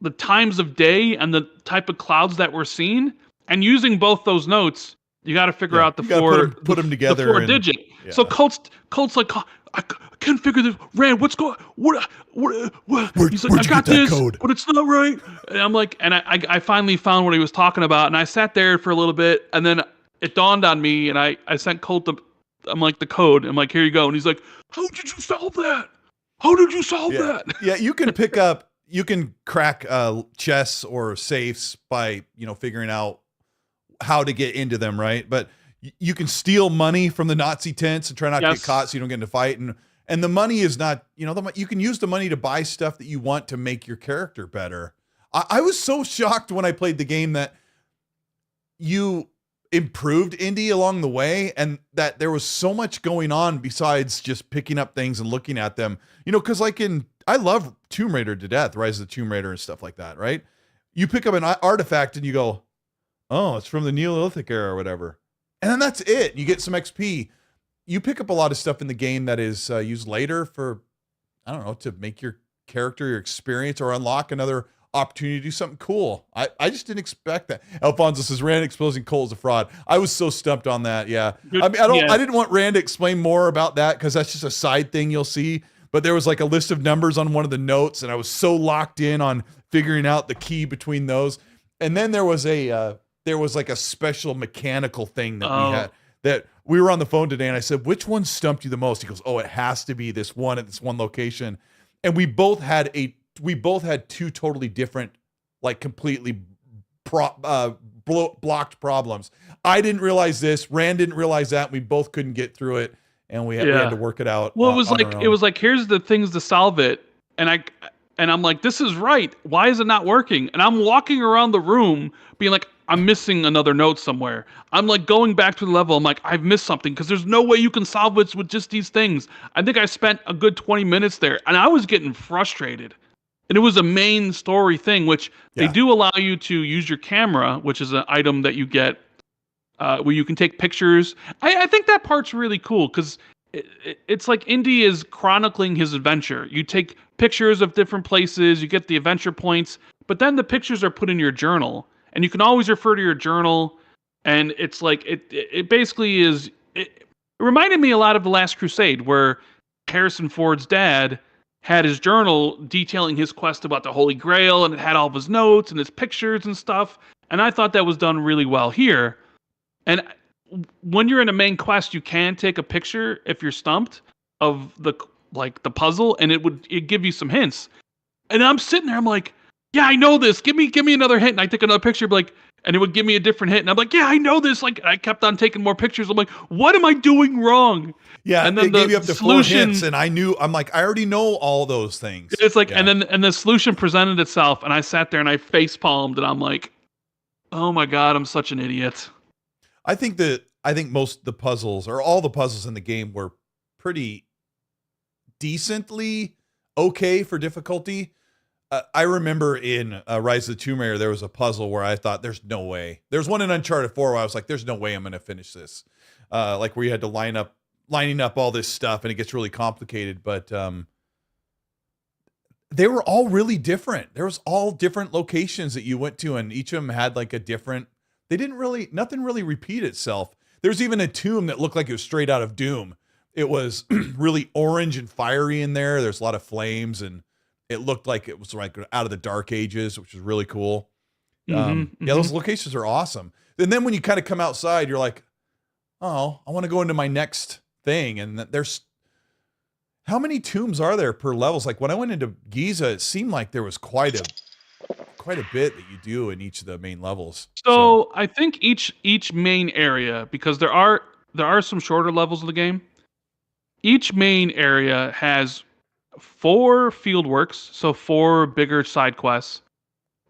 the times of day and the type of clouds that we're seeing. And using both those notes, you got to figure out the four put them together. The 4-digit. Yeah. So Colt's like, I can't figure this. Rand, what's going? What? He's like, I got this, code? But it's not right. And I'm like, and I finally found what he was talking about, and I sat there for a little bit, and then it dawned on me, and I sent Colt the code. I'm like, here you go, and he's like, how did you solve that? How did you solve that? Yeah, you can crack chests or safes by figuring out how to get into them, right? But you can steal money from the Nazi tents and try not to get caught so you don't get into a fight. And the money is not, you can use the money to buy stuff that you want to make your character better. I was so shocked when I played the game that you improved Indy along the way and that there was so much going on besides just picking up things and looking at them. Because I love Tomb Raider to death, Rise of the Tomb Raider and stuff like that, right? You pick up an artifact and you go, oh, it's from the Neolithic era or whatever. And then that's it. You get some XP. You pick up a lot of stuff in the game that is used later for, I don't know, to make your character, your experience, or unlock another opportunity to do something cool. I just didn't expect that. Alfonso says, Rand exposing Cole is a fraud. I was so stumped on that, yeah. I didn't want Rand to explain more about that because that's just a side thing you'll see. But there was like a list of numbers on one of the notes, and I was so locked in on figuring out the key between those. And then there was like a special mechanical thing that we had that we were on the phone today, and I said, which one stumped you the most? He goes, oh, it has to be this one at this one location. And we both had two totally different, like completely blocked problems. I didn't realize this. Rand didn't realize that. We both couldn't get through it, and we had to work it out. Well, it was like here's the things to solve it, and I'm like, this is right. Why is it not working? And I'm walking around the room being like, I'm missing another note somewhere. I'm like going back to the level. I'm like, I've missed something because there's no way you can solve it with just these things. I think I spent a good 20 minutes there, and I was getting frustrated. And it was a main story thing, which they do allow you to use your camera, which is an item that you get where you can take pictures. I think that part's really cool because it's like Indy is chronicling his adventure. You take pictures of different places, you get the adventure points, but then the pictures are put in your journal. And you can always refer to your journal, and it's like it basically is. It reminded me a lot of The Last Crusade, where Harrison Ford's dad had his journal detailing his quest about the Holy Grail, and it had all of his notes and his pictures and stuff. And I thought that was done really well here. And when you're in a main quest, you can take a picture if you're stumped of the puzzle, and it'd give you some hints. And I'm sitting there, I'm like, yeah, I know this. Give me another hint. And I take another picture, like, and it would give me a different hit, and I'm like, yeah, I know this. Like, I kept on taking more pictures. I'm like, what am I doing wrong? Yeah, and then they gave you up to 4 hits, and I'm like, I already know all those things. It's like, yeah. and the solution presented itself, and I sat there and I face palmed, and I'm like, oh my god, I'm such an idiot. I think most of the puzzles, or all the puzzles in the game, were pretty decently okay for difficulty. I remember in Rise of the Tomb Raider, there was a puzzle where I thought, there's no way. There's one in Uncharted 4 where I was like, there's no way I'm going to finish this. Like where you had to lining up all this stuff, and it gets really complicated. But they were all really different. There was all different locations that you went to, and each of them had like a different. Nothing really repeat itself. There's even a tomb that looked like it was straight out of Doom. It was really orange and fiery in there. There's a lot of flames, and it looked like it was like out of the Dark Ages, which is really cool. Yeah, those locations are awesome. And then when you kind of come outside, you're like, oh, I want to go into my next thing. And there's, how many tombs are there per levels? Like when I went into Giza, it seemed like there was quite a bit that you do in each of the main levels. So I think each main area, because there are some shorter levels of the game. Each main area has 4 field works, so 4 bigger side quests.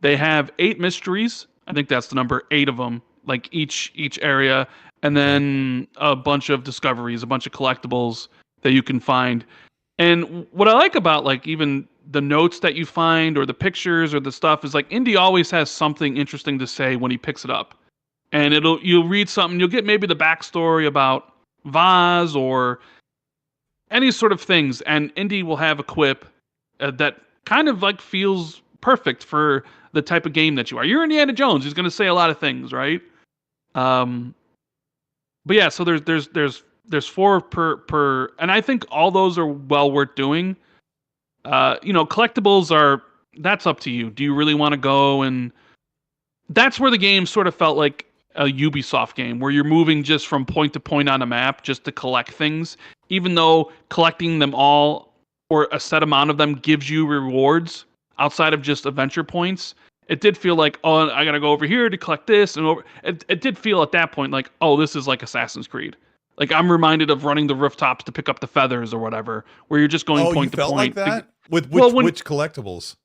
They have 8 mysteries. I think that's the number, 8 of them, like each area, and then a bunch of discoveries, a bunch of collectibles that you can find. And what I like about like even the notes that you find or the pictures or the stuff is like Indy always has something interesting to say when he picks it up. And you'll read something, you'll get maybe the backstory about Vaz or any sort of things, and Indy will have a quip that kind of like feels perfect for the type of game that you are. You're Indiana Jones. He's going to say a lot of things, right? But yeah, so there's 4 per, and I think all those are well worth doing. Collectibles that's up to you. Do you really want to go? And that's where the game sort of felt like a Ubisoft game, where you're moving just from point to point on a map just to collect things, even though collecting them all or a set amount of them gives you rewards outside of just adventure points. It did feel like, oh, I gotta go over here to collect this, and it did feel at that point like, oh, this is like Assassin's Creed. Like I'm reminded of running the rooftops to pick up the feathers or whatever, where you're just going point to point. Like that? With which collectibles?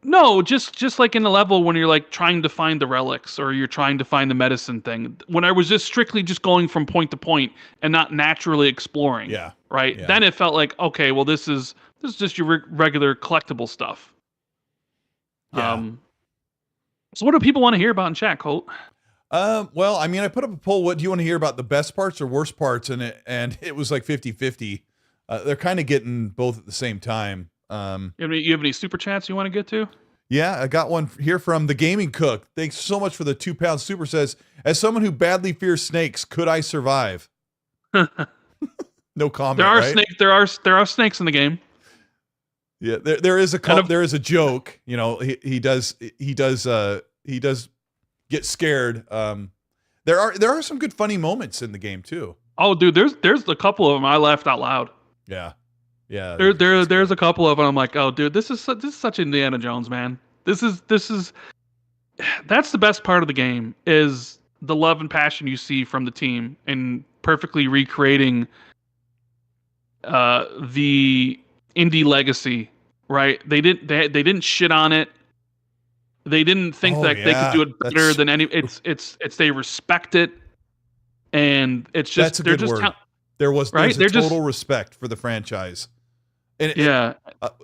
No, just like in the level when you're like trying to find the relics or you're trying to find the medicine thing. When I was just strictly just going from point to point and not naturally exploring. Yeah. Right. Yeah. Then it felt like, okay, well, this is just your regular collectible stuff. Yeah. So what do people want to hear about in chat, Colt? Well, I mean, I put up a poll. What do you want to hear about, the best parts or worst parts? And it was like 50-50. They're kind of getting both at the same time. You have any super chats you want to get to? Yeah, I got one here from the Gaming Cook. Thanks so much for the £2 super. Says, as someone who badly fears snakes, could I survive? No comment. There are right? snakes. There are snakes in the game. Yeah, there is a joke. You know, he does get scared. There are some good funny moments in the game too. Oh, dude, there's a couple of them I laughed out loud. Yeah. Yeah. There's a couple of them. I'm like, oh, dude, this is such Indiana Jones, man. That's the best part of the game, is the love and passion you see from the team in perfectly recreating the Indy legacy. Right? They didn't shit on it. They didn't think they could do it better than any. It's they respect it, and it's just that's a good word. There's total respect for the franchise. And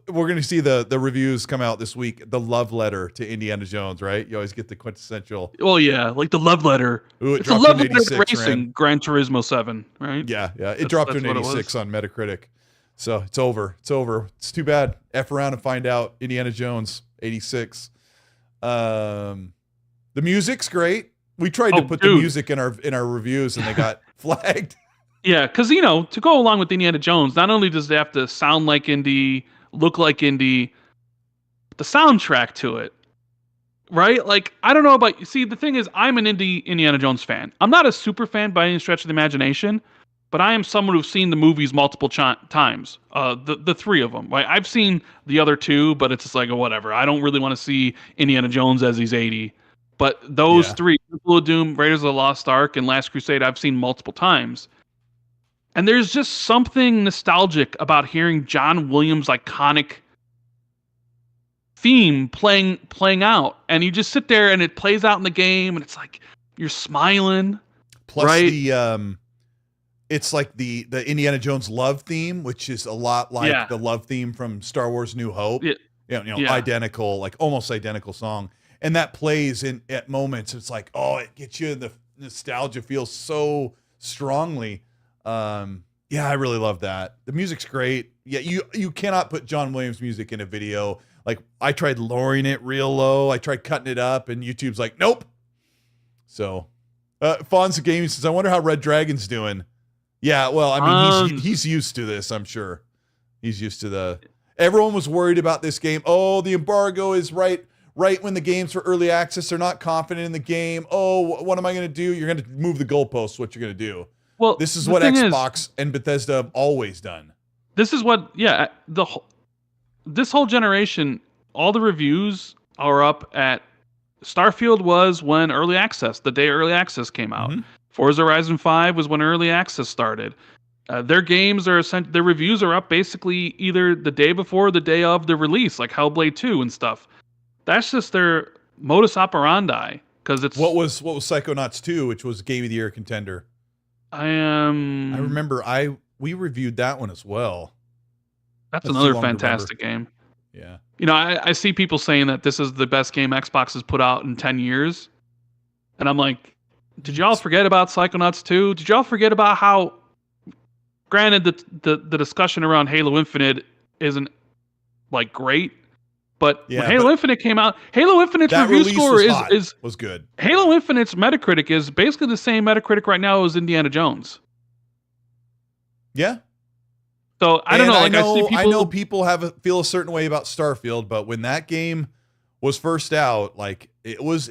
we're going to see the reviews come out this week. The love letter to Indiana Jones, right? You always get the quintessential. Oh yeah, like the love letter. Ooh, it's a love letter to racing. Gran Turismo 7, right? Yeah. It dropped to an 86 on Metacritic. So it's over. It's too bad. F around and find out. Indiana Jones 86. The music's great. We tried to put the music in our reviews, and they got flagged. Yeah, because to go along with Indiana Jones, not only does it have to sound like Indy, look like Indy, but the soundtrack to it, right? Like, I don't know about you. See, the thing is, I'm an Indiana Jones fan. I'm not a super fan by any stretch of the imagination, but I am someone who's seen the movies multiple times. The 3 of them. Right? I've seen the other 2, but it's just like, whatever. I don't really want to see Indiana Jones as he's 80. But those three, Temple of Doom, Raiders of the Lost Ark, and Last Crusade, I've seen multiple times. And there's just something nostalgic about hearing John Williams' iconic theme playing out. And you just sit there and it plays out in the game, and it's like you're smiling. Plus right? It's like the Indiana Jones love theme, which is a lot like the love theme from Star Wars New Hope. Identical, like almost identical song. And that plays at moments. It's like, oh, it gets you the nostalgia feels so strongly. I really love that. The music's great. Yeah, you cannot put John Williams music in a video. Like, I tried lowering it real low. I tried cutting it up, and YouTube's like, nope. So, Fonz Gaming says, I wonder how Red Dragon's doing. Yeah, well, I mean, he's used to this, I'm sure. He's used to everyone was worried about this game. Oh, the embargo is right when the game's for early access. They're not confident in the game. Oh, what am I going to do? You're going to move the goalposts, what you're going to do. Well, this is what Xbox and Bethesda have always done. This is what, this whole generation, all the reviews are up at Starfield was when the day early access came out. Mm-hmm. Forza Horizon 5 was when early access started. Their games their reviews are up basically either the day before or the day of the release, like Hellblade 2 and stuff. That's just their modus operandi. Because it's what was Psychonauts 2, which was Game of the Year contender. I remember we reviewed that one as well. That's another fantastic game. Yeah. I see people saying that this is the best game Xbox has put out in 10 years. And I'm like, did y'all forget about Psychonauts 2? Did y'all forget about how, granted, the discussion around Halo Infinite isn't like great, but when Halo Infinite came out, Halo Infinite's review score was good. Halo Infinite's Metacritic is basically the same Metacritic right now as Indiana Jones. Yeah. So I don't know. I know people feel a certain way about Starfield, but when that game was first out, like it was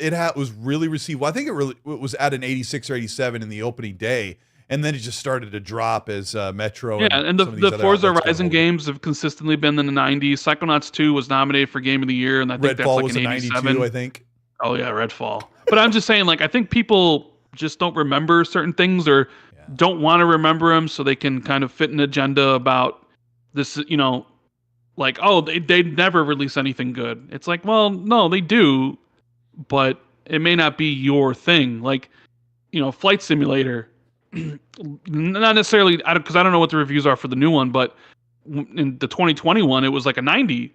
really received. Well, I think it was at an 86 or 87 in the opening day, and then it just started to drop as Metro. Yeah, and the Forza Horizon games have consistently been in the 90s. Psychonauts 2 was nominated for Game of the Year, and I think Redfall that's like an 87. 92, I think. Oh yeah, Redfall. But I'm just saying, like, I think people just don't remember certain things or don't want to remember them, so they can kind of fit an agenda about this. Like, oh, they never release anything good. It's like, well, no, they do, but it may not be your thing. Like, Flight Simulator, not necessarily, because I don't know what the reviews are for the new one, but in the 2021, it was like a 90.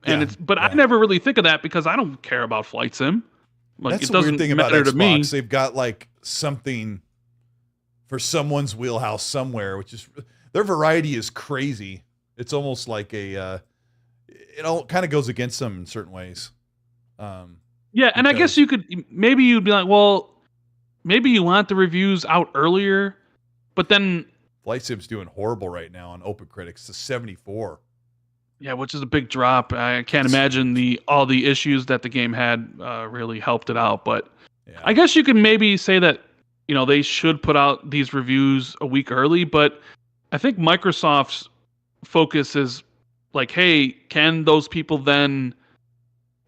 And I never really think of that because I don't care about Flight Sim. Like, that's it doesn't the weird thing matter about Xbox. To me. They've got like something for someone's wheelhouse somewhere, which is their variety is crazy. It's almost like it all kind of goes against them in certain ways. And I guess you'd be like, well, maybe you want the reviews out earlier, but then Flight Sim's doing horrible right now on OpenCritic. It's a 74. Yeah, which is a big drop. I can't imagine all the issues that the game had really helped it out. But I guess you can maybe say that they should put out these reviews a week early. But I think Microsoft's focus is like, hey, can those people then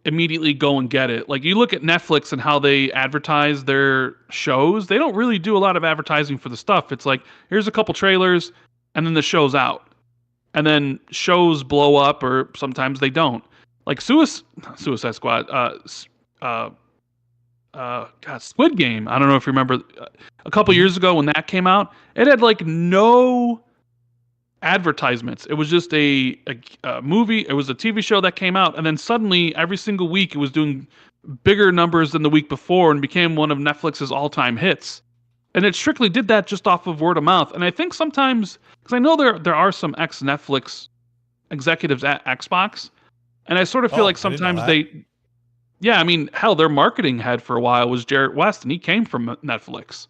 immediately go and get it? Like, you look at Netflix and how they advertise their shows. They don't really do a lot of advertising for the stuff. It's like, here's a couple trailers, and then the show's out. And then shows blow up, or sometimes they don't. Like Suicide Squad, Squid Game. I don't know if you remember a couple years ago when that came out. It had like no advertisements. It was just a movie. It was a TV show that came out, and then suddenly every single week it was doing bigger numbers than the week before and became one of Netflix's all-time hits. And it strictly did that just off of word of mouth. And I think sometimes, because I know there are some ex-Netflix executives at Xbox, and I sort of feel like sometimes their marketing head for a while was Jarrett West, and he came from Netflix.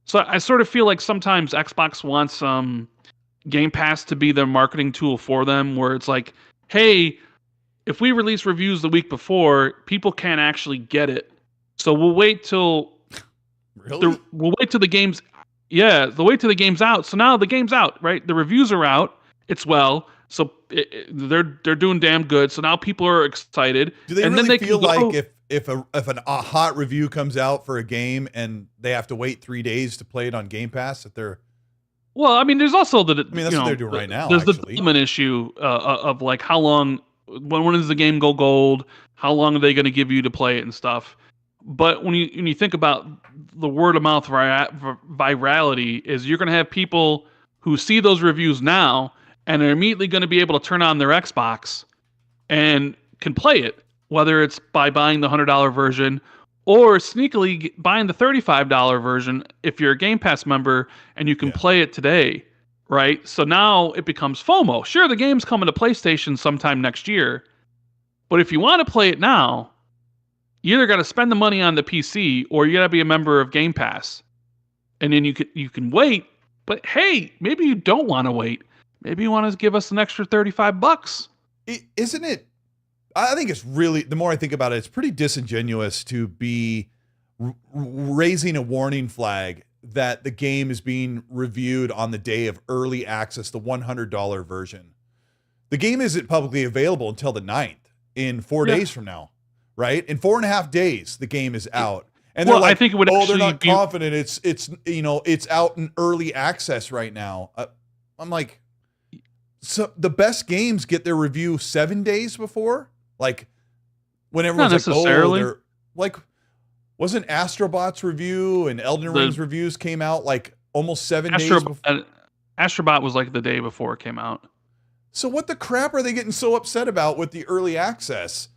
So I sort of feel like sometimes Xbox wants Game Pass to be their marketing tool for them, where it's like, hey, if we release reviews the week before, people can't actually get it. So we'll wait till... Really? We'll wait till the game's... Yeah, they'll wait till the game's out. So now the game's out, right? The reviews are out. It's so they're doing damn good. So now people are excited. Do they really feel like if a hot review comes out for a game and they have to wait 3 days to play it on Game Pass, if they're Well, I mean, there's also the that's what they're doing right now. There's actually. the development issue of like how long, when does the game go gold? How long are they going to give you to play it and stuff? But when you think about the word of mouth virality, is you're going to have people who see those reviews now and are immediately going to be able to turn on their Xbox and can play it, whether it's by buying the $100 version or sneakily buying the $35 version if you're a Game Pass member and you can play it today, right? So now it becomes FOMO. Sure, the game's coming to PlayStation sometime next year, but if you want to play it now, you either got to spend the money on the PC or you got to be a member of Game Pass. And then you can wait, but hey, maybe you don't want to wait. Maybe you want to give us an extra $35. Isn't it? I think it's really, the more I think about it, it's pretty disingenuous to be raising a warning flag that the game is being reviewed on the day of early access, the $100 version. The game isn't publicly available until the 9th, in 4 days from now, right? In 4.5 days, the game is out. And they're like, I think it would they're not confident. It's out in early access right now. I'm like, so the best games get their review 7 days before? Like, when everyone's like, they're like, wasn't Astrobot's review and Elden Ring's reviews came out like almost 7 days before? Astrobot was like the day before it came out. So what the crap are they getting so upset about with the early access?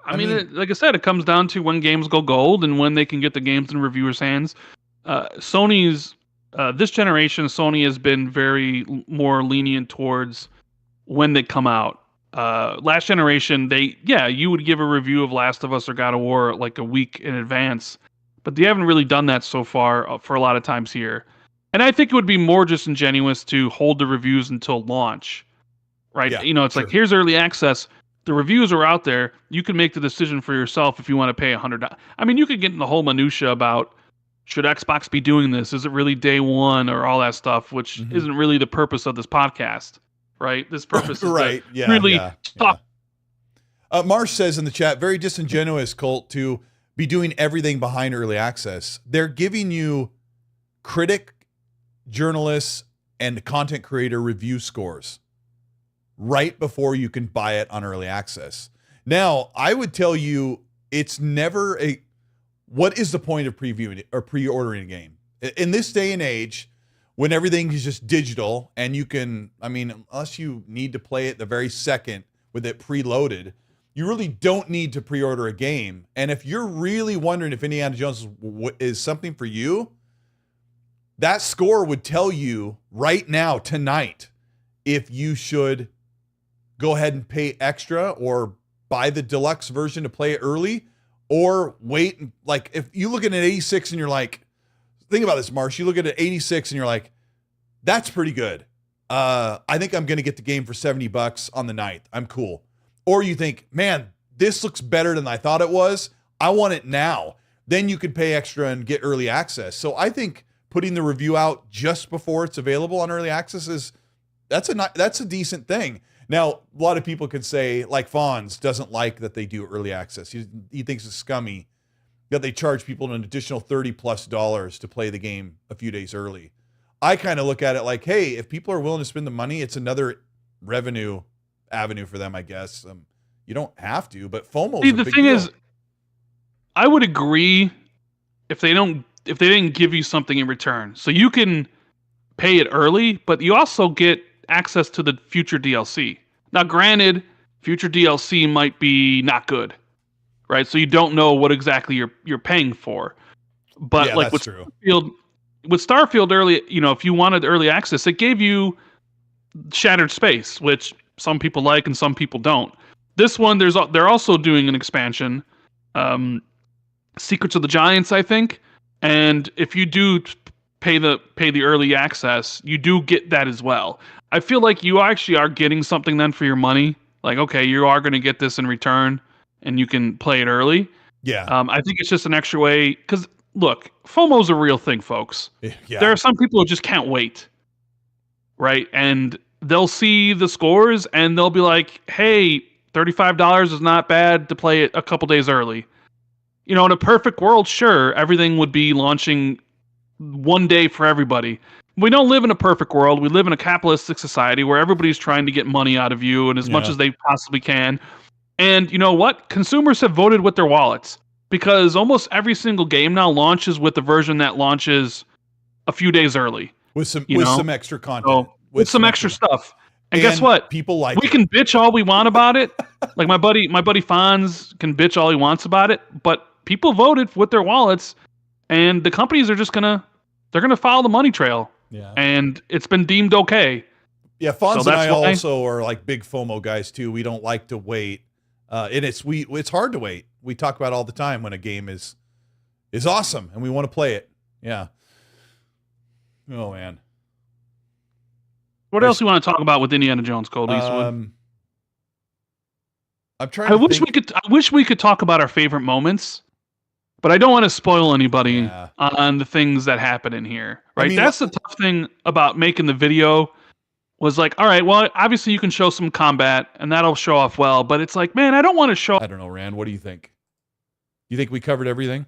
I mean, like I said, it comes down to when games go gold and when they can get the games in reviewers' hands. Sony's this generation, Sony has been very more lenient towards when they come out. Last generation, you would give a review of Last of Us or God of War like a week in advance, but they haven't really done that so far for a lot of times here. And I think it would be more disingenuous to hold the reviews until launch, right? Yeah, it's like, here's early access. The reviews are out there. You can make the decision for yourself if you want to pay $100. I mean, you could get in the whole minutia about, should Xbox be doing this? Is it really day one or all that stuff, which isn't really the purpose of this podcast, right? This purpose is really talk. Marsh says in the chat, very disingenuous, Colt, to be doing everything behind early access. They're giving you critic, journalists, and content creator review scores right before you can buy it on early access. Now, I would tell you, it's never what is the point of previewing or pre-ordering a game? In this day and age, when everything is just digital and you can, unless you need to play it the very second with it preloaded, you really don't need to pre-order a game. And if you're really wondering if Indiana Jones is something for you, that score would tell you right now, tonight, if you should go ahead and pay extra or buy the deluxe version to play it early, or wait. Like, if you look at an 86 and you're like, think about this, Marsh, you look at an 86 and you're like, that's pretty good. I think I'm going to get the game for $70 on the 9th. I'm cool. Or you think, man, this looks better than I thought it was. I want it now. Then you can pay extra and get early access. So I think putting the review out just before it's available on early access that's a decent thing. Now, a lot of people could say, like Fonz doesn't like that they do early access. He thinks it's scummy that they charge people an additional $30+ to play the game a few days early. I kind of look at it like, hey, if people are willing to spend the money, it's another revenue avenue for them, I guess. You don't have to, but FOMO is a big deal. Is, I would agree if they didn't give you something in return. So you can pay it early, but you also get access to the future DLC. Now, granted, future DLC might be not good, right? So you don't know what exactly you're paying for. But like with Starfield early, if you wanted early access, it gave you Shattered Space, which some people like and some people don't. This one, they're also doing an expansion, Secrets of the Giants, I think. And if you do pay the early access, you do get that as well. I feel like you actually are getting something then for your money. Like, okay, you are going to get this in return, and you can play it early. Yeah. I think it's just an extra way, because look, FOMO's a real thing, folks. Yeah. There are some people who just can't wait, right? And they'll see the scores, and they'll be like, hey, $35 is not bad to play it a couple days early. in a perfect world, sure, everything would be launching one day for everybody. We don't live in a perfect world. We live in a capitalistic society where everybody's trying to get money out of you and as much as they possibly can. And you know what? Consumers have voted with their wallets because almost every single game now launches with the version that launches a few days early. With some extra content. So, with some extra stuff. And guess what? People we can bitch all we want about it. Like my buddy Fonz can bitch all he wants about it, but people voted with their wallets, and the companies are just gonna follow the money trail. Yeah. And it's been deemed okay. Yeah, Fonz and I also are like big FOMO guys too. We don't like to wait. And it's hard to wait. We talk about all the time when a game is awesome and we want to play it. Yeah. Oh man. What else do you want to talk about with Indiana Jones, Colteastwood? I'm trying to think. I wish we could talk about our favorite moments, but I don't want to spoil anybody on the things that happen in here. Right? I mean, that's the tough thing about making the video. Was like, all right, well, obviously you can show some combat, and that'll show off well, but it's like, man, I don't want to show. I don't know, Rand. What do you think? You think we covered everything?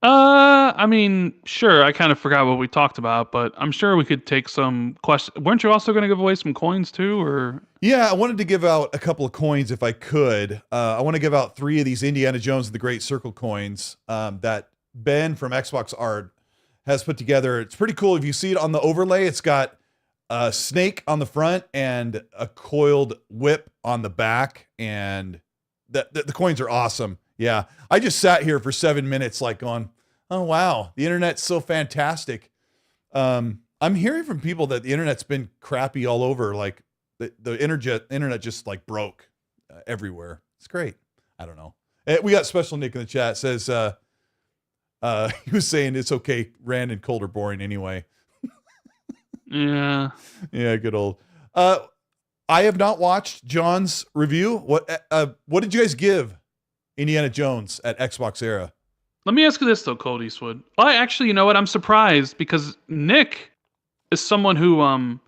I mean, sure. I kind of forgot what we talked about, but I'm sure we could take some questions. Weren't you also going to give away some coins too, or? Yeah, I wanted to give out a couple of coins if I could. I want to give out 3 of these Indiana Jones and the Great Circle coins that Ben from Xbox Art has put together. It's pretty cool. If you see it on the overlay, it's got a snake on the front and a coiled whip on the back, and the coins are awesome. Yeah, I just sat here for 7 minutes like going, oh, wow, the internet's so fantastic. I'm hearing from people that the internet's been crappy all over. Like the internet just like broke everywhere. It's great. I don't know. We got Special Nick in the chat says, he was saying it's okay. Rand and Cold are boring anyway. Yeah. Yeah, good old. I have not watched John's review. What did you guys give Indiana Jones at Xbox Era? Let me ask you this though, Colteastwood. Actually, you know what? I'm surprised because Nick is someone who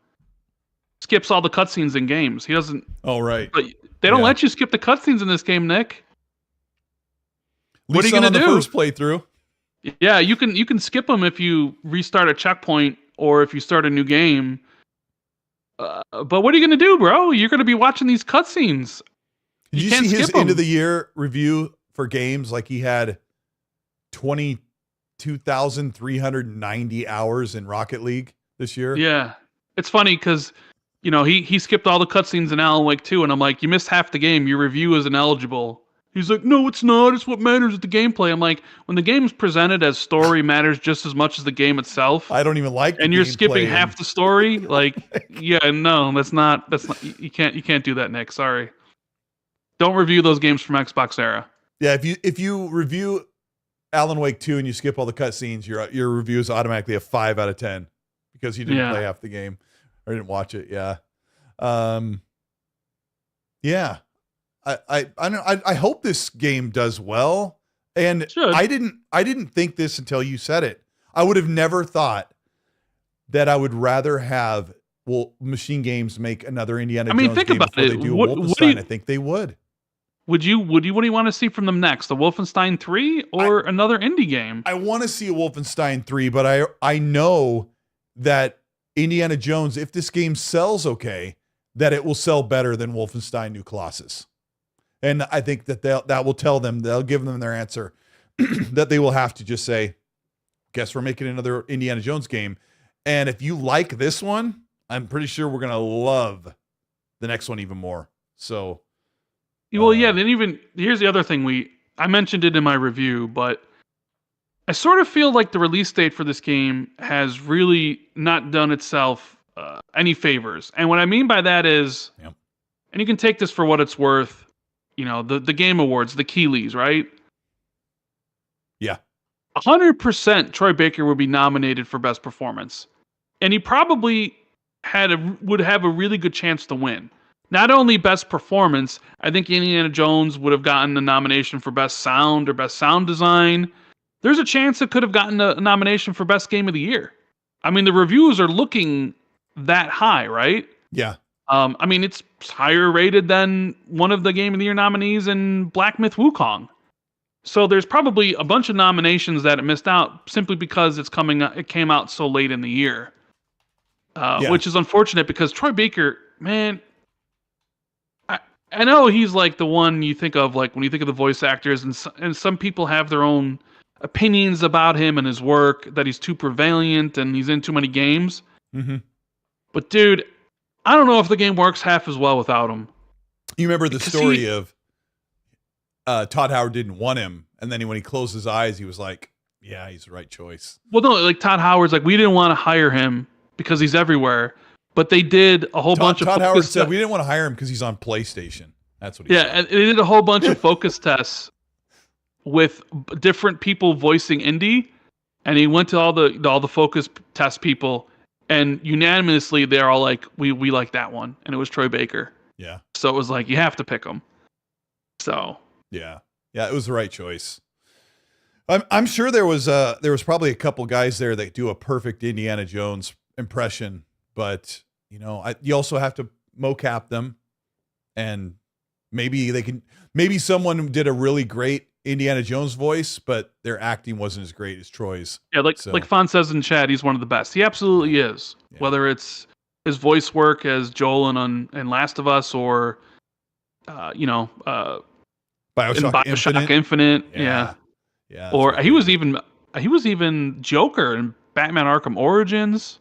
skips all the cutscenes in games. He doesn't. Oh right. But they don't let you skip the cutscenes in this game, Nick. What are you gonna do? The first playthrough. Yeah, you can skip them if you restart a checkpoint or if you start a new game. But what are you gonna do, bro? You're gonna be watching these cutscenes. Did you see his end of the year review for games? Like he had 22,390 hours in Rocket League this year. Yeah, it's funny because he skipped all the cutscenes in Alan Wake 2, and I'm like, you missed half the game. Your review is ineligible. He's like, no, it's not. It's what matters is the gameplay. I'm like, when the game's presented as story matters just as much as the game itself. I don't even like. And you're skipping half the story. Like, yeah, no, that's not. You can't do that, Nick. Sorry. Don't review those games from Xbox Era. Yeah, if you review Alan Wake 2 and you skip all the cutscenes, your review is automatically a 5 out of 10 because you didn't play half the game or didn't watch it. Yeah, yeah. I hope this game does well, and I didn't think this until you said it. I would have never thought that I would rather have Machine Games make another Indiana Jones think game about before it. They do Wolfenstein. I think they would. What do you want to see from them next? The Wolfenstein 3 or another indie game? I want to see a Wolfenstein 3, but I know that Indiana Jones, if this game sells okay, that it will sell better than Wolfenstein New Colossus. And I think that that will tell them, they'll give them their answer, that they will have to just say, guess we're making another Indiana Jones game. And if you like this one, I'm pretty sure we're going to love the next one even more. So, well, yeah, then here's the other thing I mentioned it in my review, but I sort of feel like the release date for this game has really not done itself any favors. And what I mean by that is, and you can take this for what it's worth, the Game Awards, the Keeleys, right? Yeah. 100% Troy Baker would be nominated for Best Performance. And he probably would have a really good chance to win. Not only Best Performance, I think Indiana Jones would have gotten a nomination for Best Sound or Best Sound Design. There's a chance it could have gotten a nomination for Best Game of the Year. I mean, the reviews are looking that high, right? Yeah. I mean, it's higher rated than one of the Game of the Year nominees in Black Myth Wukong. So there's probably a bunch of nominations that it missed out simply because it came out so late in the year. Which is unfortunate because Troy Baker, man, I know he's like the one you think of like when you think of the voice actors, and some people have their own opinions about him and his work, that he's too prevalent and he's in too many games. Mm-hmm. But dude, I don't know if the game works half as well without him. You remember the story of Todd Howard didn't want him, and then when he closed his eyes, he was like, yeah, he's the right choice. Well, no, like Todd Howard's like, we didn't want to hire him because he's everywhere. But they did a whole bunch of Todd Howard said we didn't want to hire him because he's on PlayStation. That's what he said. Yeah, and they did a whole bunch of focus tests with different people voicing Indy, and he went to all the focus test people, and unanimously they're all like, we like that one, and it was Troy Baker. Yeah. So it was like you have to pick him. So yeah, it was the right choice. I'm sure there was probably a couple guys there that do a perfect Indiana Jones impression, but you also have to mocap them, and maybe someone did a really great Indiana Jones voice, but their acting wasn't as great as Troy's. Yeah, like Fon says in chat, he's one of the best. He absolutely is. Yeah. Whether it's his voice work as Joel in Last of Us, or BioShock Infinite. Yeah. Or he was even Joker in Batman Arkham Origins.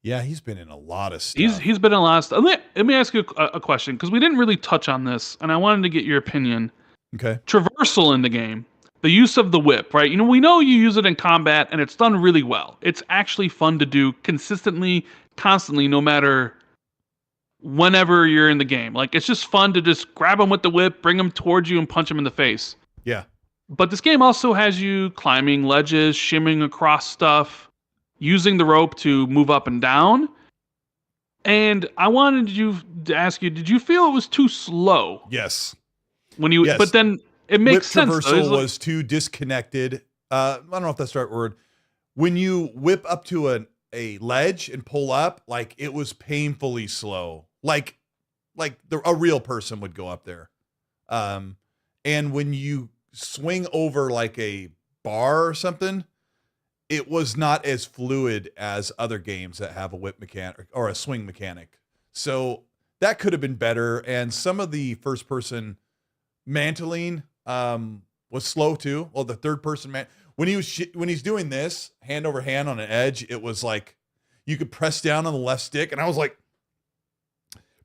Yeah, he's been in a lot of stuff. He's been in a lot of stuff. Let me ask you a question, because we didn't really touch on this, and I wanted to get your opinion. Okay. Traversal in the game, the use of the whip, right? We know you use it in combat, and it's done really well. It's actually fun to do consistently, constantly, no matter whenever you're in the game. Like, it's just fun to just grab them with the whip, bring them towards you, and punch them in the face. Yeah. But this game also has you climbing ledges, shimming across stuff, using the rope to move up and down. And I wanted to ask you, did you feel it was too slow? Yes. Yes. But then it makes sense. Traversal was too disconnected. I don't know if that's the right word. When you whip up to a ledge and pull up, like, it was painfully slow. Like a real person would go up there. And when you swing over like a bar or something, it was not as fluid as other games that have a whip mechanic or a swing mechanic. So that could have been better. And some of the first person mantling was slow too. Well, the third person when he's doing this hand over hand on an edge, it was like you could press down on the left stick, and I was like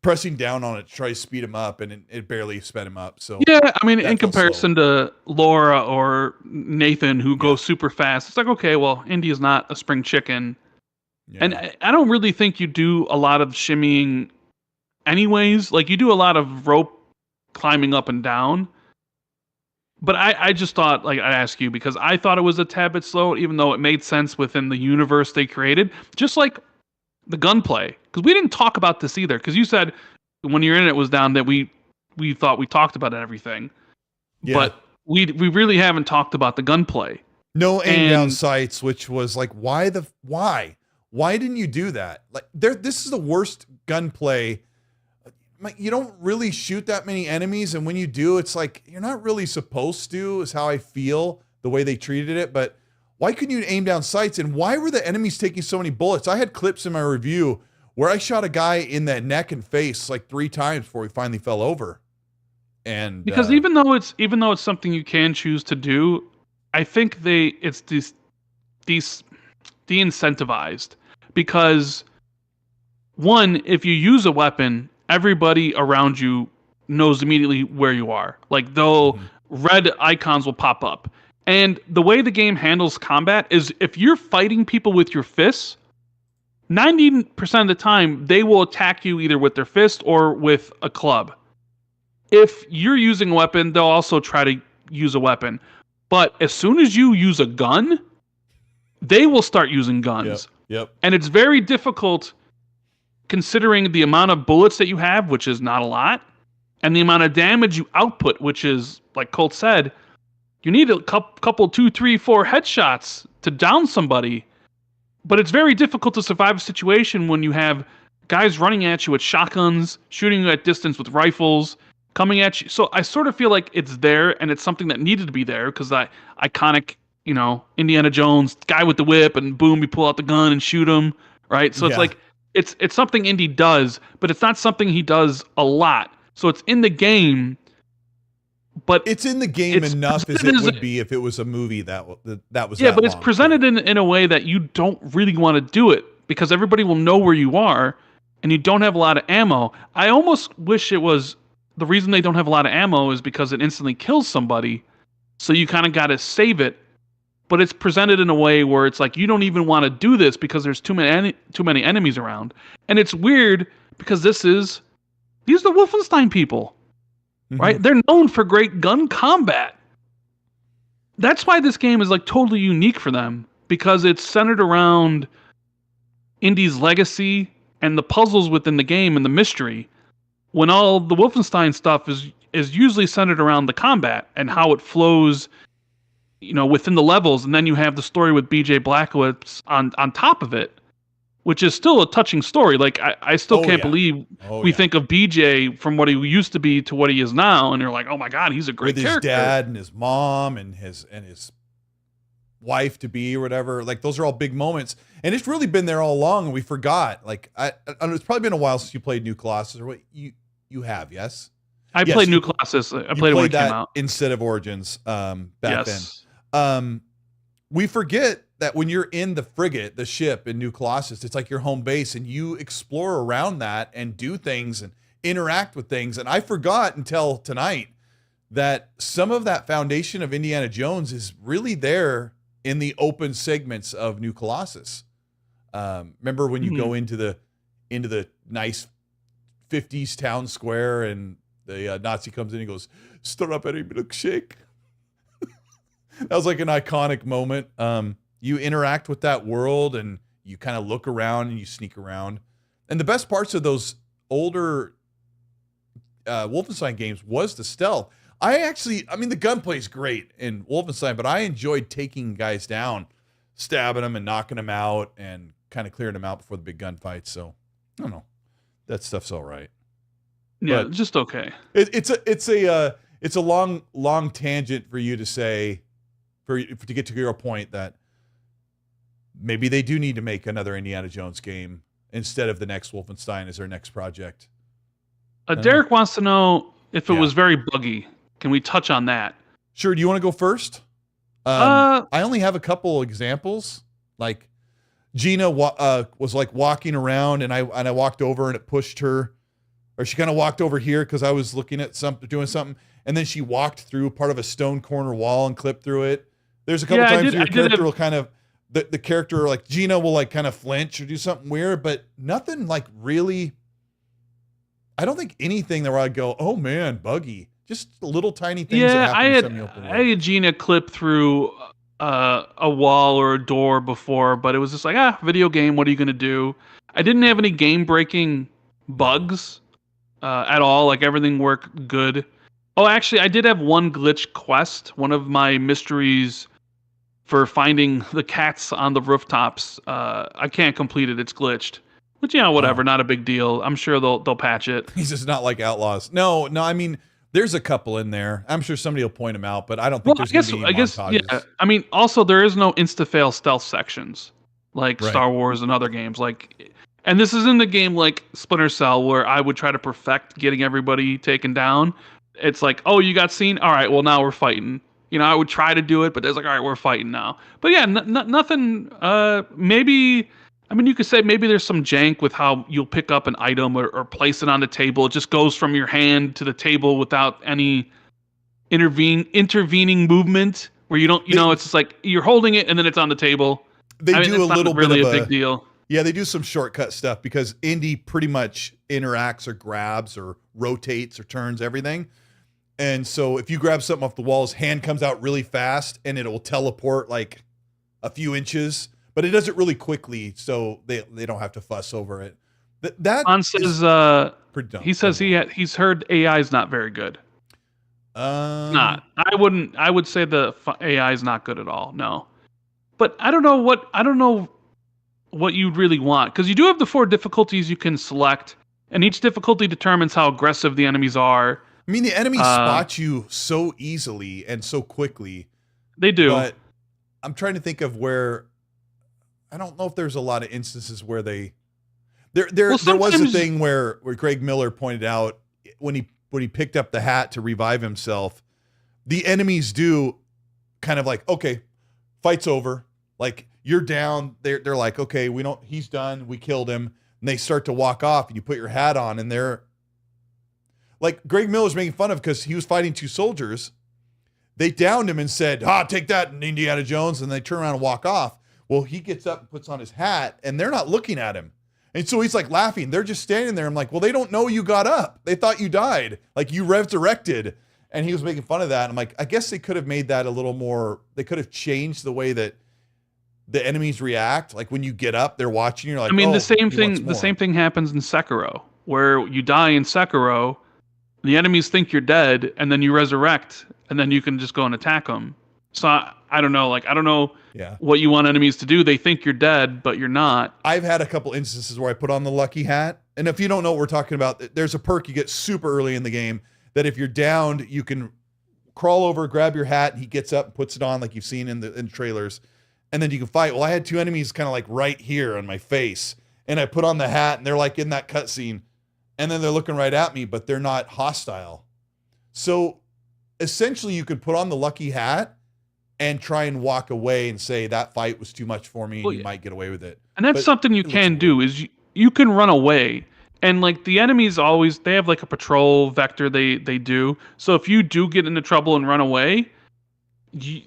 pressing down on it to try to speed him up, and it barely sped him up. So yeah, I mean, in comparison to Laura or Nathan, who goes super fast, it's like, okay, well, Indy is not a spring chicken. Yeah. And I don't really think you do a lot of shimmying anyways. Like, you do a lot of rope climbing up and down. But I just thought, like, I'd ask you, because I thought it was a tad bit slow, even though it made sense within the universe they created. Just like the gunplay. Because we didn't talk about this either. Because you said when you're in it was down that we thought we talked about everything. Yeah. But we really haven't talked about the gunplay. No aim down sights, which was like, why didn't you do that? Like, this is the worst gunplay. You don't really shoot that many enemies, and when you do, it's like you're not really supposed to, is how I feel, the way they treated it. But why couldn't you aim down sights, and why were the enemies taking so many bullets? I had clips in my review where I shot a guy in the neck and face like 3 times before he finally fell over. And because even though it's something you can choose to do, I think it's de-incentivized, because one, if you use a weapon, everybody around you knows immediately where you are. Like, red icons will pop up. And the way the game handles combat is, if you're fighting people with your fists, 90% of the time, they will attack you either with their fist or with a club. If you're using a weapon, they'll also try to use a weapon. But as soon as you use a gun, they will start using guns. Yep. And it's very difficult, considering the amount of bullets that you have, which is not a lot, and the amount of damage you output, which is, like Colt said, you need a couple, 2, 3, 4 headshots to down somebody. But it's very difficult to survive a situation when you have guys running at you with shotguns, shooting you at distance with rifles, coming at you. So I sort of feel like it's there, and it's something that needed to be there because that iconic, Indiana Jones guy with the whip, and boom, you pull out the gun and shoot him, right? So it's like it's something Indy does, but it's not something he does a lot. So it's in the game, but it's in the game enough as it would be if it was a movie that was but it's presented in a way that you don't really want to do it because everybody will know where you are, and you don't have a lot of ammo. I almost wish it was the reason they don't have a lot of ammo is because it instantly kills somebody, so you kind of got to save it. But it's presented in a way where it's like you don't even want to do this because there's too many enemies around, and it's weird because these are the Wolfenstein people, right? They're known for great gun combat. That's why this game is like totally unique for them because it's centered around Indy's legacy and the puzzles within the game and the mystery. When all the Wolfenstein stuff is usually centered around the combat and how it flows. Within the levels, and then you have the story with BJ Blazkowicz on top of it, which is still a touching story. Like I still can't believe we think of BJ from what he used to be to what he is now, and you're like, oh my god, he's a great character. With his dad and his mom and his wife to be or whatever. Like those are all big moments, and it's really been there all along, and we forgot. Like it's probably been a while since you played New Colossus, or what you have, yes. I played New Colossus. I played it when it came out instead of Origins back then. We forget that when you're in the frigate, the ship in New Colossus, it's like your home base, and you explore around that and do things and interact with things. And I forgot until tonight that some of that foundation of Indiana Jones is really there in the open segments of New Colossus. Remember when you go into the nice 50s town square, and the Nazi comes in and goes, "Strawberry milkshake." That was like an iconic moment. You interact with that world, and you kind of look around and you sneak around. And the best parts of those older Wolfenstein games was the stealth. The gunplay is great in Wolfenstein, but I enjoyed taking guys down, stabbing them and knocking them out, and kind of clearing them out before the big gunfights. So I don't know, that stuff's all right. Yeah, but just okay. It's a long tangent for you to say. To get to your point that maybe they do need to make another Indiana Jones game instead of the next Wolfenstein as their next project. Derek wants to know if it was very buggy. Can we touch on that? Sure. Do you want to go first? I only have a couple examples. Like Gina was like walking around, and I walked over, and it pushed her, or she kind of walked over here because I was looking at doing something, and then she walked through part of a stone corner wall and clipped through it. There's a couple times your character will kind of, the character, like Gina, will like kind of flinch or do something weird, but nothing like really, I don't think anything that where I'd go, oh man, buggy. Just little tiny things that happen. I had Gina clip through a wall or a door before, but it was just like, video game, what are you going to do? I didn't have any game-breaking bugs at all. Like everything worked good. Oh, actually, I did have one glitch quest. One of my mysteries for finding the cats on the rooftops. I can't complete it. It's glitched. But whatever. Not a big deal. I'm sure they'll patch it. He's just not like Outlaws. No. I mean, there's a couple in there. I'm sure somebody will point them out, but I don't think there's going to be montages. Yeah. I mean, also there is no insta-fail stealth sections like Star Wars and other games. And this is in the game like Splinter Cell, where I would try to perfect getting everybody taken down. It's like, oh, you got seen? All right, well, now we're fighting. I would try to do it, but there's like, all right, we're fighting now. But yeah, nothing, maybe, you could say maybe there's some jank with how you'll pick up an item or place it on the table. It just goes from your hand to the table without any intervening movement where you don't, it's just like you're holding it and then it's on the table. They do a little bit of a big deal. Yeah, they do some shortcut stuff because Indy pretty much interacts or grabs or rotates or turns everything. And so if you grab something off the wall, his hand comes out really fast and it will teleport like a few inches, but it does it really quickly, so they don't have to fuss over it. That says he says he's heard AI is not very good. Not. I would say the AI is not good at all. No, but I don't know what you'd really want, because you do have the 4 difficulties you can select, and each difficulty determines how aggressive the enemies are. I mean, the enemies spot you so easily and so quickly. They do. But I'm trying to think of where. I don't know if there's a lot of instances where they. There was a thing where Greg Miller pointed out when he picked up the hat to revive himself, the enemies do kind of like, okay, fight's over. Like, you're down. They're like, okay, he's done. We killed him. And they start to walk off, and you put your hat on, and they're like, Greg Miller's making fun of because he was fighting two soldiers. They downed him and said, take that, Indiana Jones. And they turn around and walk off. Well, he gets up and puts on his hat, and they're not looking at him. And so he's like laughing. They're just standing there. I'm like, well, they don't know you got up. They thought you died. Like, you resurrected. And he was making fun of that. I'm like, I guess they could have made that a little more, they could have changed the way that the enemies react. Like, when you get up, they're watching you. You're like, the same thing happens in Sekiro, where you die in Sekiro, the enemies think you're dead, and then you resurrect, and then you can just go and attack them. So I don't know. Like, I don't know what you want enemies to do. They think you're dead, but you're not. I've had a couple instances where I put on the lucky hat. And if you don't know what we're talking about, there's a perk you get super early in the game that if you're downed, you can crawl over, grab your hat, and he gets up and puts it on like you've seen in the trailers. And then you can fight. Well, I had two enemies kind of like right here on my face. And I put on the hat, and they're like in that cutscene. And then they're looking right at me, but they're not hostile. So essentially, you could put on the lucky hat and try and walk away and say that fight was too much for me, and you might get away with it. And that's something you can do, is you can run away. And like, the enemies they have like a patrol vector they do. So if you do get into trouble and run away,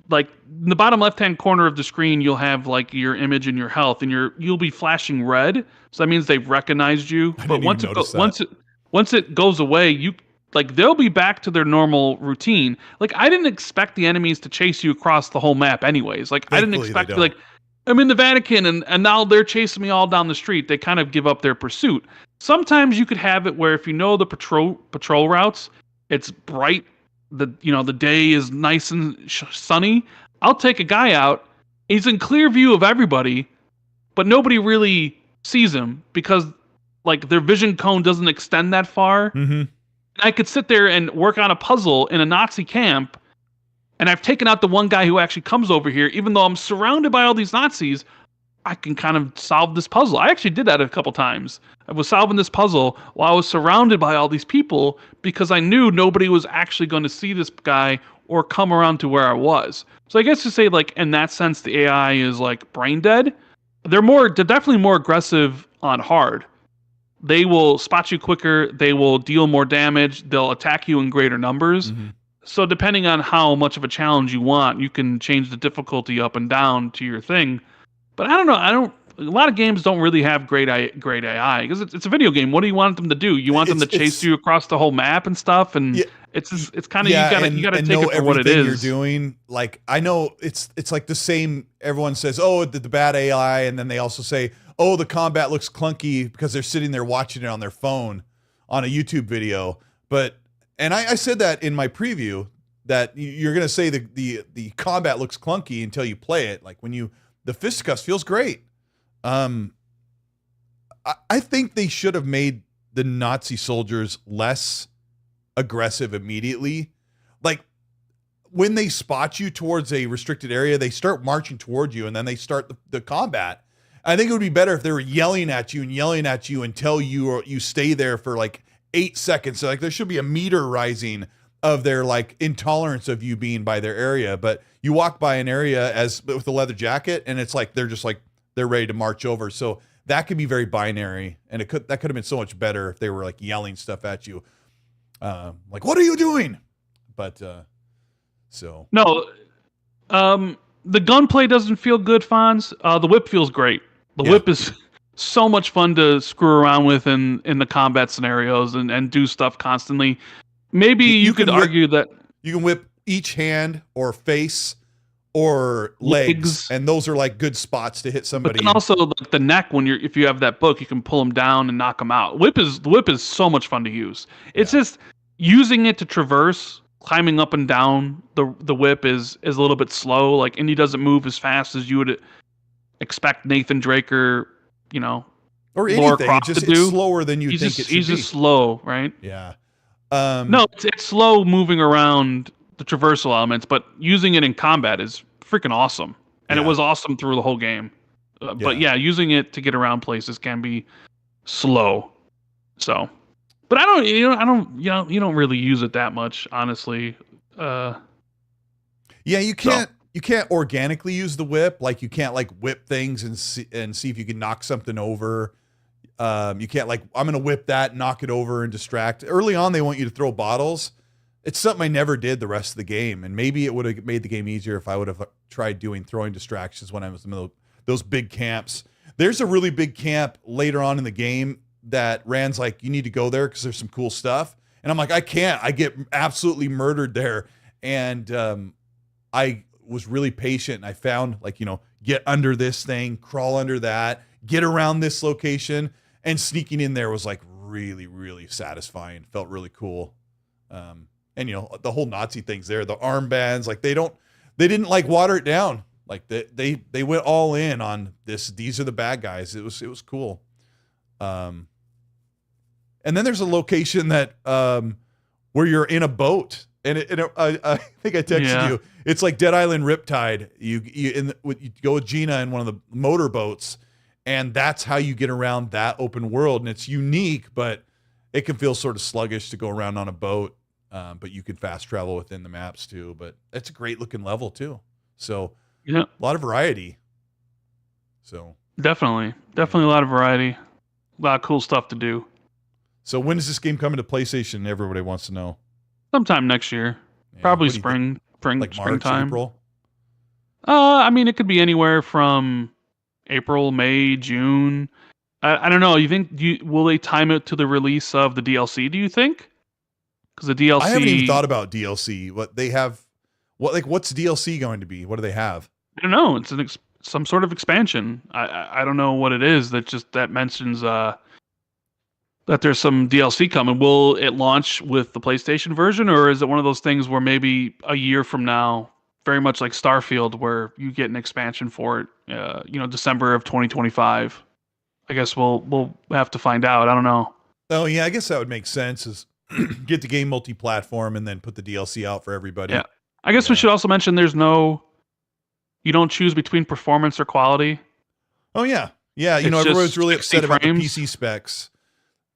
like in the bottom left-hand corner of the screen, you'll have like your image and your health, and you'll be flashing red. So that means they've recognized you. But once it goes away, they'll be back to their normal routine. Like, I didn't expect the enemies to chase you across the whole map anyways. Like, I didn't expect to, like, I'm in the Vatican and now they're chasing me all down the street. They kind of give up their pursuit. Sometimes you could have it where if you know the patrol routes, it's bright, the day is nice and sunny. I'll take a guy out. He's in clear view of everybody, but nobody really sees him because like their vision cone doesn't extend that far. Mm-hmm. I could sit there and work on a puzzle in a Nazi camp, and I've taken out the one guy who actually comes over here. Even though I'm surrounded by all these Nazis, I can kind of solve this puzzle. I actually did that a couple times. I was solving this puzzle while I was surrounded by all these people because I knew nobody was actually going to see this guy or come around to where I was. So I guess to say, like, in that sense, the AI is like brain dead. They're definitely more aggressive on hard. They will spot you quicker. They will deal more damage. They'll attack you in greater numbers. Mm-hmm. So depending on how much of a challenge you want, you can change the difficulty up and down to your thing. But I don't know. A lot of games don't really have great AI because it's a video game. What do you want them to do? You want them to chase you across the whole map and stuff, and it's kind of you gotta take it for what it is. You're doing, like, I know it's like the same. Everyone says, oh, the bad AI, and then they also say, oh, the combat looks clunky because they're sitting there watching it on their phone on a YouTube video. And I said that in my preview that you're gonna say the combat looks clunky until you play it. Like the fisticuffs feels great. I think they should have made the Nazi soldiers less aggressive immediately. Like, when they spot you towards a restricted area, they start marching toward you, and then they start the combat. I think it would be better if they were yelling at you until you stay there for like 8 seconds. So like there should be a meter rising of their like intolerance of you being by their area. But you walk by an area with a leather jacket, and it's like they're ready to march over. So that could be very binary, and that could have been so much better if they were like yelling stuff at you, like, what are you doing? But so no, the gunplay doesn't feel good, Fonz. The whip feels great. The whip is so much fun to screw around with in the combat scenarios and do stuff constantly. Maybe you could argue that you can whip each hand or face or legs, and those are like good spots to hit somebody. But then also like the neck, if you have that book, you can pull them down and knock them out. The whip is so much fun to use. It's just using it to traverse, climbing up and down the whip is a little bit slow. Like, and he doesn't move as fast as you would expect Nathan Drake or anything. It's slower than you think it should be. He's just slow, right? Yeah. No, it's slow moving around the traversal elements, but using it in combat is freaking awesome. And it was awesome through the whole game. But yeah, using it to get around places can be slow. So, but you don't really use it that much, honestly. You can't organically use the whip. Like you can't like whip things and see if you can knock something over. You can't like, I'm going to whip that, knock it over and distract. Early on, they want you to throw bottles. It's something I never did the rest of the game. And maybe it would have made the game easier if I would have tried throwing distractions when I was in the middle of those big camps. There's a really big camp later on in the game that Rand's like, you need to go there because there's some cool stuff. And I'm like, I can't. I get absolutely murdered there. And I was really patient. And I found like, get under this thing, crawl under that, get around this location. And sneaking in there was like really, really satisfying. Felt really cool. And the whole Nazi things there, the armbands, like they didn't like water it down. Like they went all in on this. These are the bad guys. It was cool. And then there's a location that where you're in a boat, and I think I texted you. It's like Dead Island Riptide. You go with Gina in one of the motor boats, and that's how you get around that open world. And it's unique, but it can feel sort of sluggish to go around on a boat. But you can fast travel within the maps too. But it's a great looking level too. So a lot of variety. So definitely a lot of variety, a lot of cool stuff to do. So when is this game coming to PlayStation? Everybody wants to know. Sometime next year, probably spring, like springtime. March, April. I mean, it could be anywhere from April, May, June. I don't know. You think will they time it to the release of the DLC? Do you think? Because the DLC, I haven't even thought about DLC. What they have, what's DLC going to be? What do they have? I don't know. It's some sort of expansion. I don't know what it is. That mentions that there's some DLC coming. Will it launch with the PlayStation version, or is it one of those things where maybe a year from now, very much like Starfield, where you get an expansion for it? December of 2025. I guess we'll have to find out. I don't know. Oh yeah, I guess that would make sense. Is get the game multi-platform and then put the DLC out for everybody. Yeah. I guess we should also mention you don't choose between performance or quality. Oh yeah. Yeah. Everyone's really upset about the PC specs.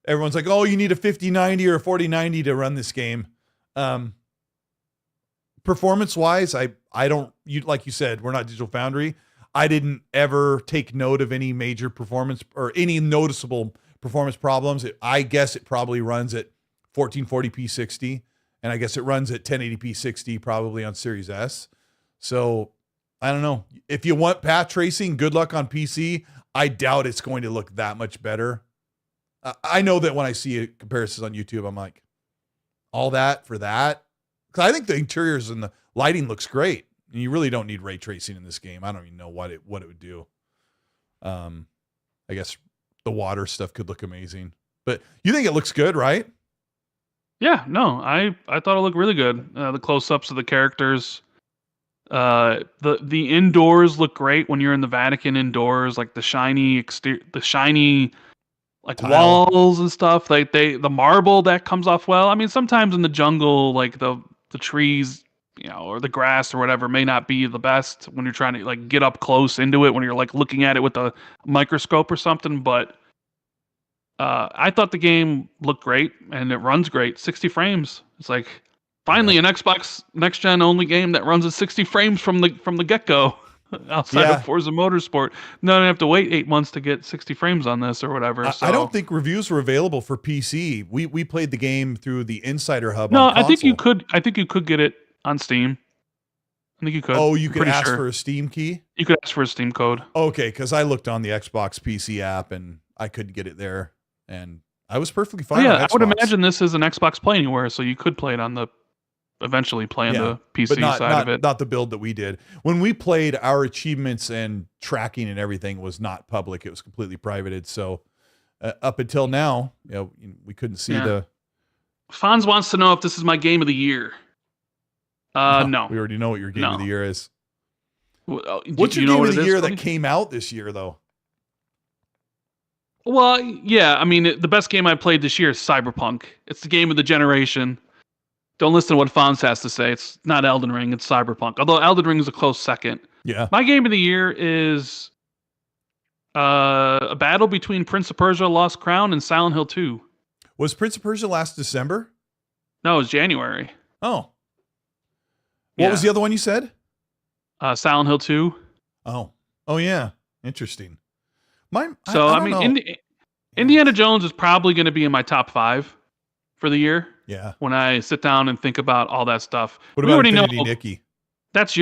Everyone's like, oh, you need a 5090 or a 4090 to run this game. Performance wise, like you said, we're not Digital Foundry. I didn't ever take note of any major performance or any noticeable performance problems. I guess it probably runs at 1440p 60, and I guess it runs at 1080p 60 probably on Series S. So I don't know. If you want path tracing, good luck on PC. I doubt it's going to look that much better. I know that when I see comparisons on YouTube, I'm like, all that for that? Because I think the interiors and the lighting looks great. And you really don't need ray tracing in this game. I don't even know what it would do. I guess the water stuff could look amazing. But you think it looks good, right? Yeah, no, I thought it looked really good. The close-ups of the characters, the indoors look great when you're in the Vatican indoors, like the shiny like tile. Walls and stuff. Like the marble that comes off well. I mean, sometimes in the jungle, like the trees, or the grass or whatever may not be the best when you're trying to like get up close into it when you're like looking at it with a microscope or something, but I thought the game looked great and it runs great. 60 frames. It's like finally an Xbox next gen only game that runs at 60 frames from the get-go outside of Forza Motorsport. No, I don't have to wait 8 months to get 60 frames on this or whatever. I don't think reviews were available for PC. We played the game through the Insider Hub. No, on console. I think you could get it on Steam. I think you could. Oh, you could ask for a Steam key? You could ask for a Steam code. Okay, because I looked on the Xbox PC app and I couldn't get it there. And I was perfectly fine. Yeah, I would imagine this is an Xbox Play Anywhere, so you could play it on the eventually play on the PC side of it. Not the build that we did. When we played, our achievements and tracking and everything was not public. It was completely privated. So up until now, we couldn't see the. Fonz wants to know if this is my game of the year. No. We already know what your game of the year is. What's your game of the year that came out this year, though? Well, yeah. I mean, the best game I played this year is Cyberpunk. It's the game of the generation. Don't listen to what Fonz has to say. It's not Elden Ring. It's Cyberpunk. Although Elden Ring is a close second. Yeah. My game of the year is a battle between Prince of Persia: Lost Crown and Silent Hill 2. Was Prince of Persia last December? No, it was January. Oh. What was the other one you said? Silent Hill 2. Oh. Oh, yeah. Interesting. Indiana Jones is probably going to be in my top 5 for the year. Yeah. When I sit down and think about all that stuff. What about Infinity Nikki? That's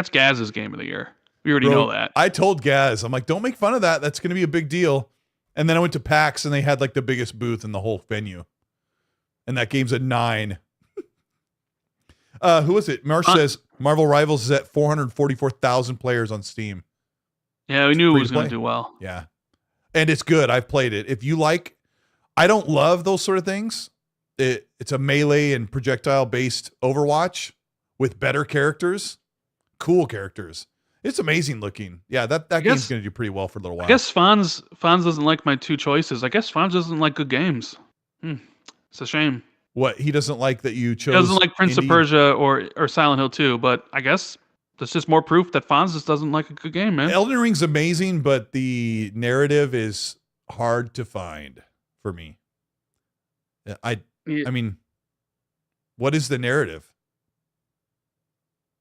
Gaz's game of the year. We already know that. I told Gaz, I'm like, don't make fun of that. That's going to be a big deal. And then I went to PAX and they had like the biggest booth in the whole venue. And that game's a 9. Who is it? Marsh says Marvel Rivals is at 444,000 players on Steam. Yeah, we knew it was going to do well. Yeah. And it's good. I've played it. If you like, I don't love those sort of things. It's a melee and projectile based Overwatch with better characters, cool characters. It's amazing looking. Yeah, that game's going to do pretty well for a little while. I guess Fonz doesn't like my 2 choices. I guess Fonz doesn't like good games. It's a shame. What? He doesn't like that you chose. He doesn't like Prince of Persia or Silent Hill 2, but I guess that's just more proof that Fonz just doesn't like a good game, man. Elden Ring's amazing, but the narrative is hard to find for me. I mean, what is the narrative?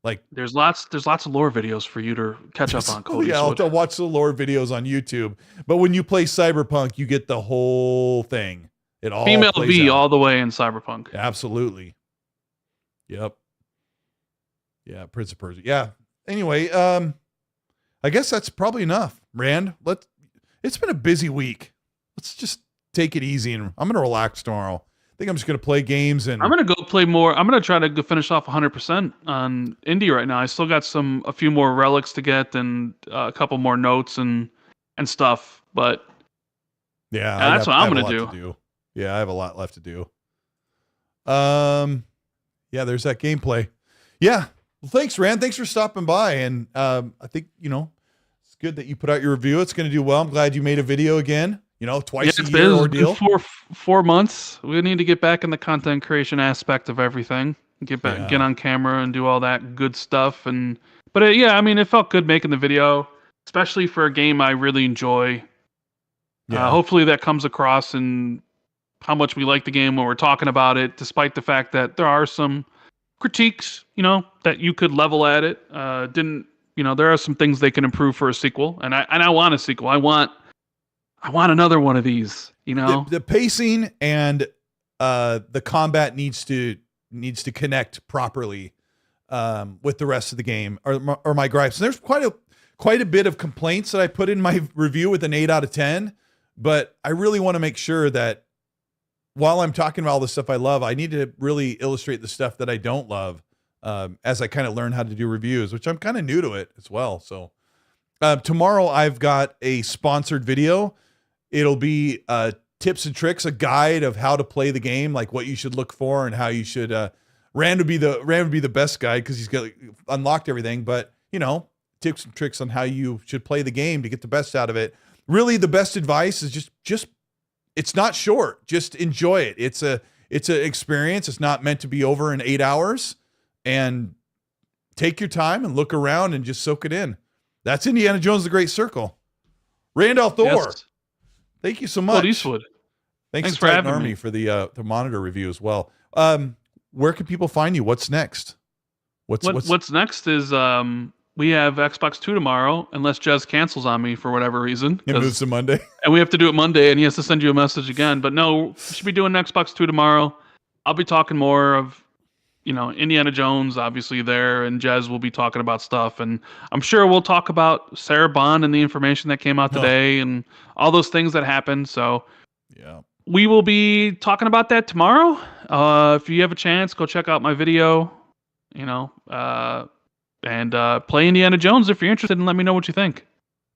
Like, there's lots of lore videos for you to catch up on. Oh yeah, I'll watch the lore videos on YouTube. But when you play Cyberpunk, you get the whole thing. It all female plays V out. all the way in Cyberpunk. Absolutely. Yep. Yeah, Prince of Persia. Yeah. Anyway, I guess that's probably enough. Rand, it's been a busy week. Let's just take it easy, and I'm gonna relax tomorrow. I think I'm just going to play games, and I'm going to go play more. I'm going to try to go finish off 100% on indie right now. I still got a few more relics to get and a couple more notes and stuff, but yeah, that's what I'm going to do. Yeah, I have a lot left to do. Yeah, there's that gameplay. Yeah. Well, thanks, Rand. Thanks for stopping by. And I think, it's good that you put out your review. It's going to do well. I'm glad you made a video again. Twice a year ordeal. Four months. We need to get back in the content creation aspect of everything. Get on camera and do all that good stuff. But it felt good making the video, especially for a game I really enjoy. Yeah. Hopefully that comes across in how much we like the game when we're talking about it, despite the fact that there are some critiques, that you could level at it. There are some things they can improve for a sequel, and I want a sequel. I want another one of these, The pacing and the combat needs to connect properly with the rest of the game, or my gripes. And there's quite a bit of complaints that I put in my review with an 8 out of 10, but I really want to make sure that while I'm talking about all the stuff I love, I need to really illustrate the stuff that I don't love as I kind of learn how to do reviews, which I'm kind of new to it as well. So tomorrow I've got a sponsored video. It'll be tips and tricks, a guide of how to play the game, like what you should look for and how you should. Rand would be the best guide because he's got unlocked everything. But tips and tricks on how you should play the game to get the best out of it. Really, the best advice is just it's not short. Just enjoy it. It's an experience. It's not meant to be over in 8 hours. And take your time and look around and just soak it in. That's Indiana Jones: The Great Circle. Randolph Thor. Yes. Thank you so much. Colteastwood. Thanks for having me for the monitor review as well. Where can people find you? What's next? What's next is we have Xbox 2 tomorrow, unless Jez cancels on me for whatever reason. It moves to Monday. And we have to do it Monday, and he has to send you a message again. But no, we should be doing Xbox 2 tomorrow. I'll be talking more of Indiana Jones, obviously there, and Jez will be talking about stuff. And I'm sure we'll talk about Sarah Bond and the information that came out today and all those things that happened. So yeah, we will be talking about that tomorrow. If you have a chance, go check out my video, and play Indiana Jones if you're interested, and let me know what you think.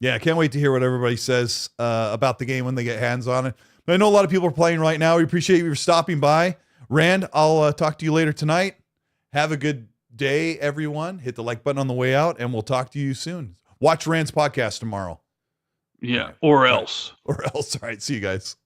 Yeah, I can't wait to hear what everybody says about the game when they get hands on it. But I know a lot of people are playing right now. We appreciate you for stopping by. Rand, I'll talk to you later tonight. Have a good day, everyone. Hit the like button on the way out, and we'll talk to you soon. Watch Rand's podcast tomorrow. Yeah, Right. or else. Or else. All right. See you guys.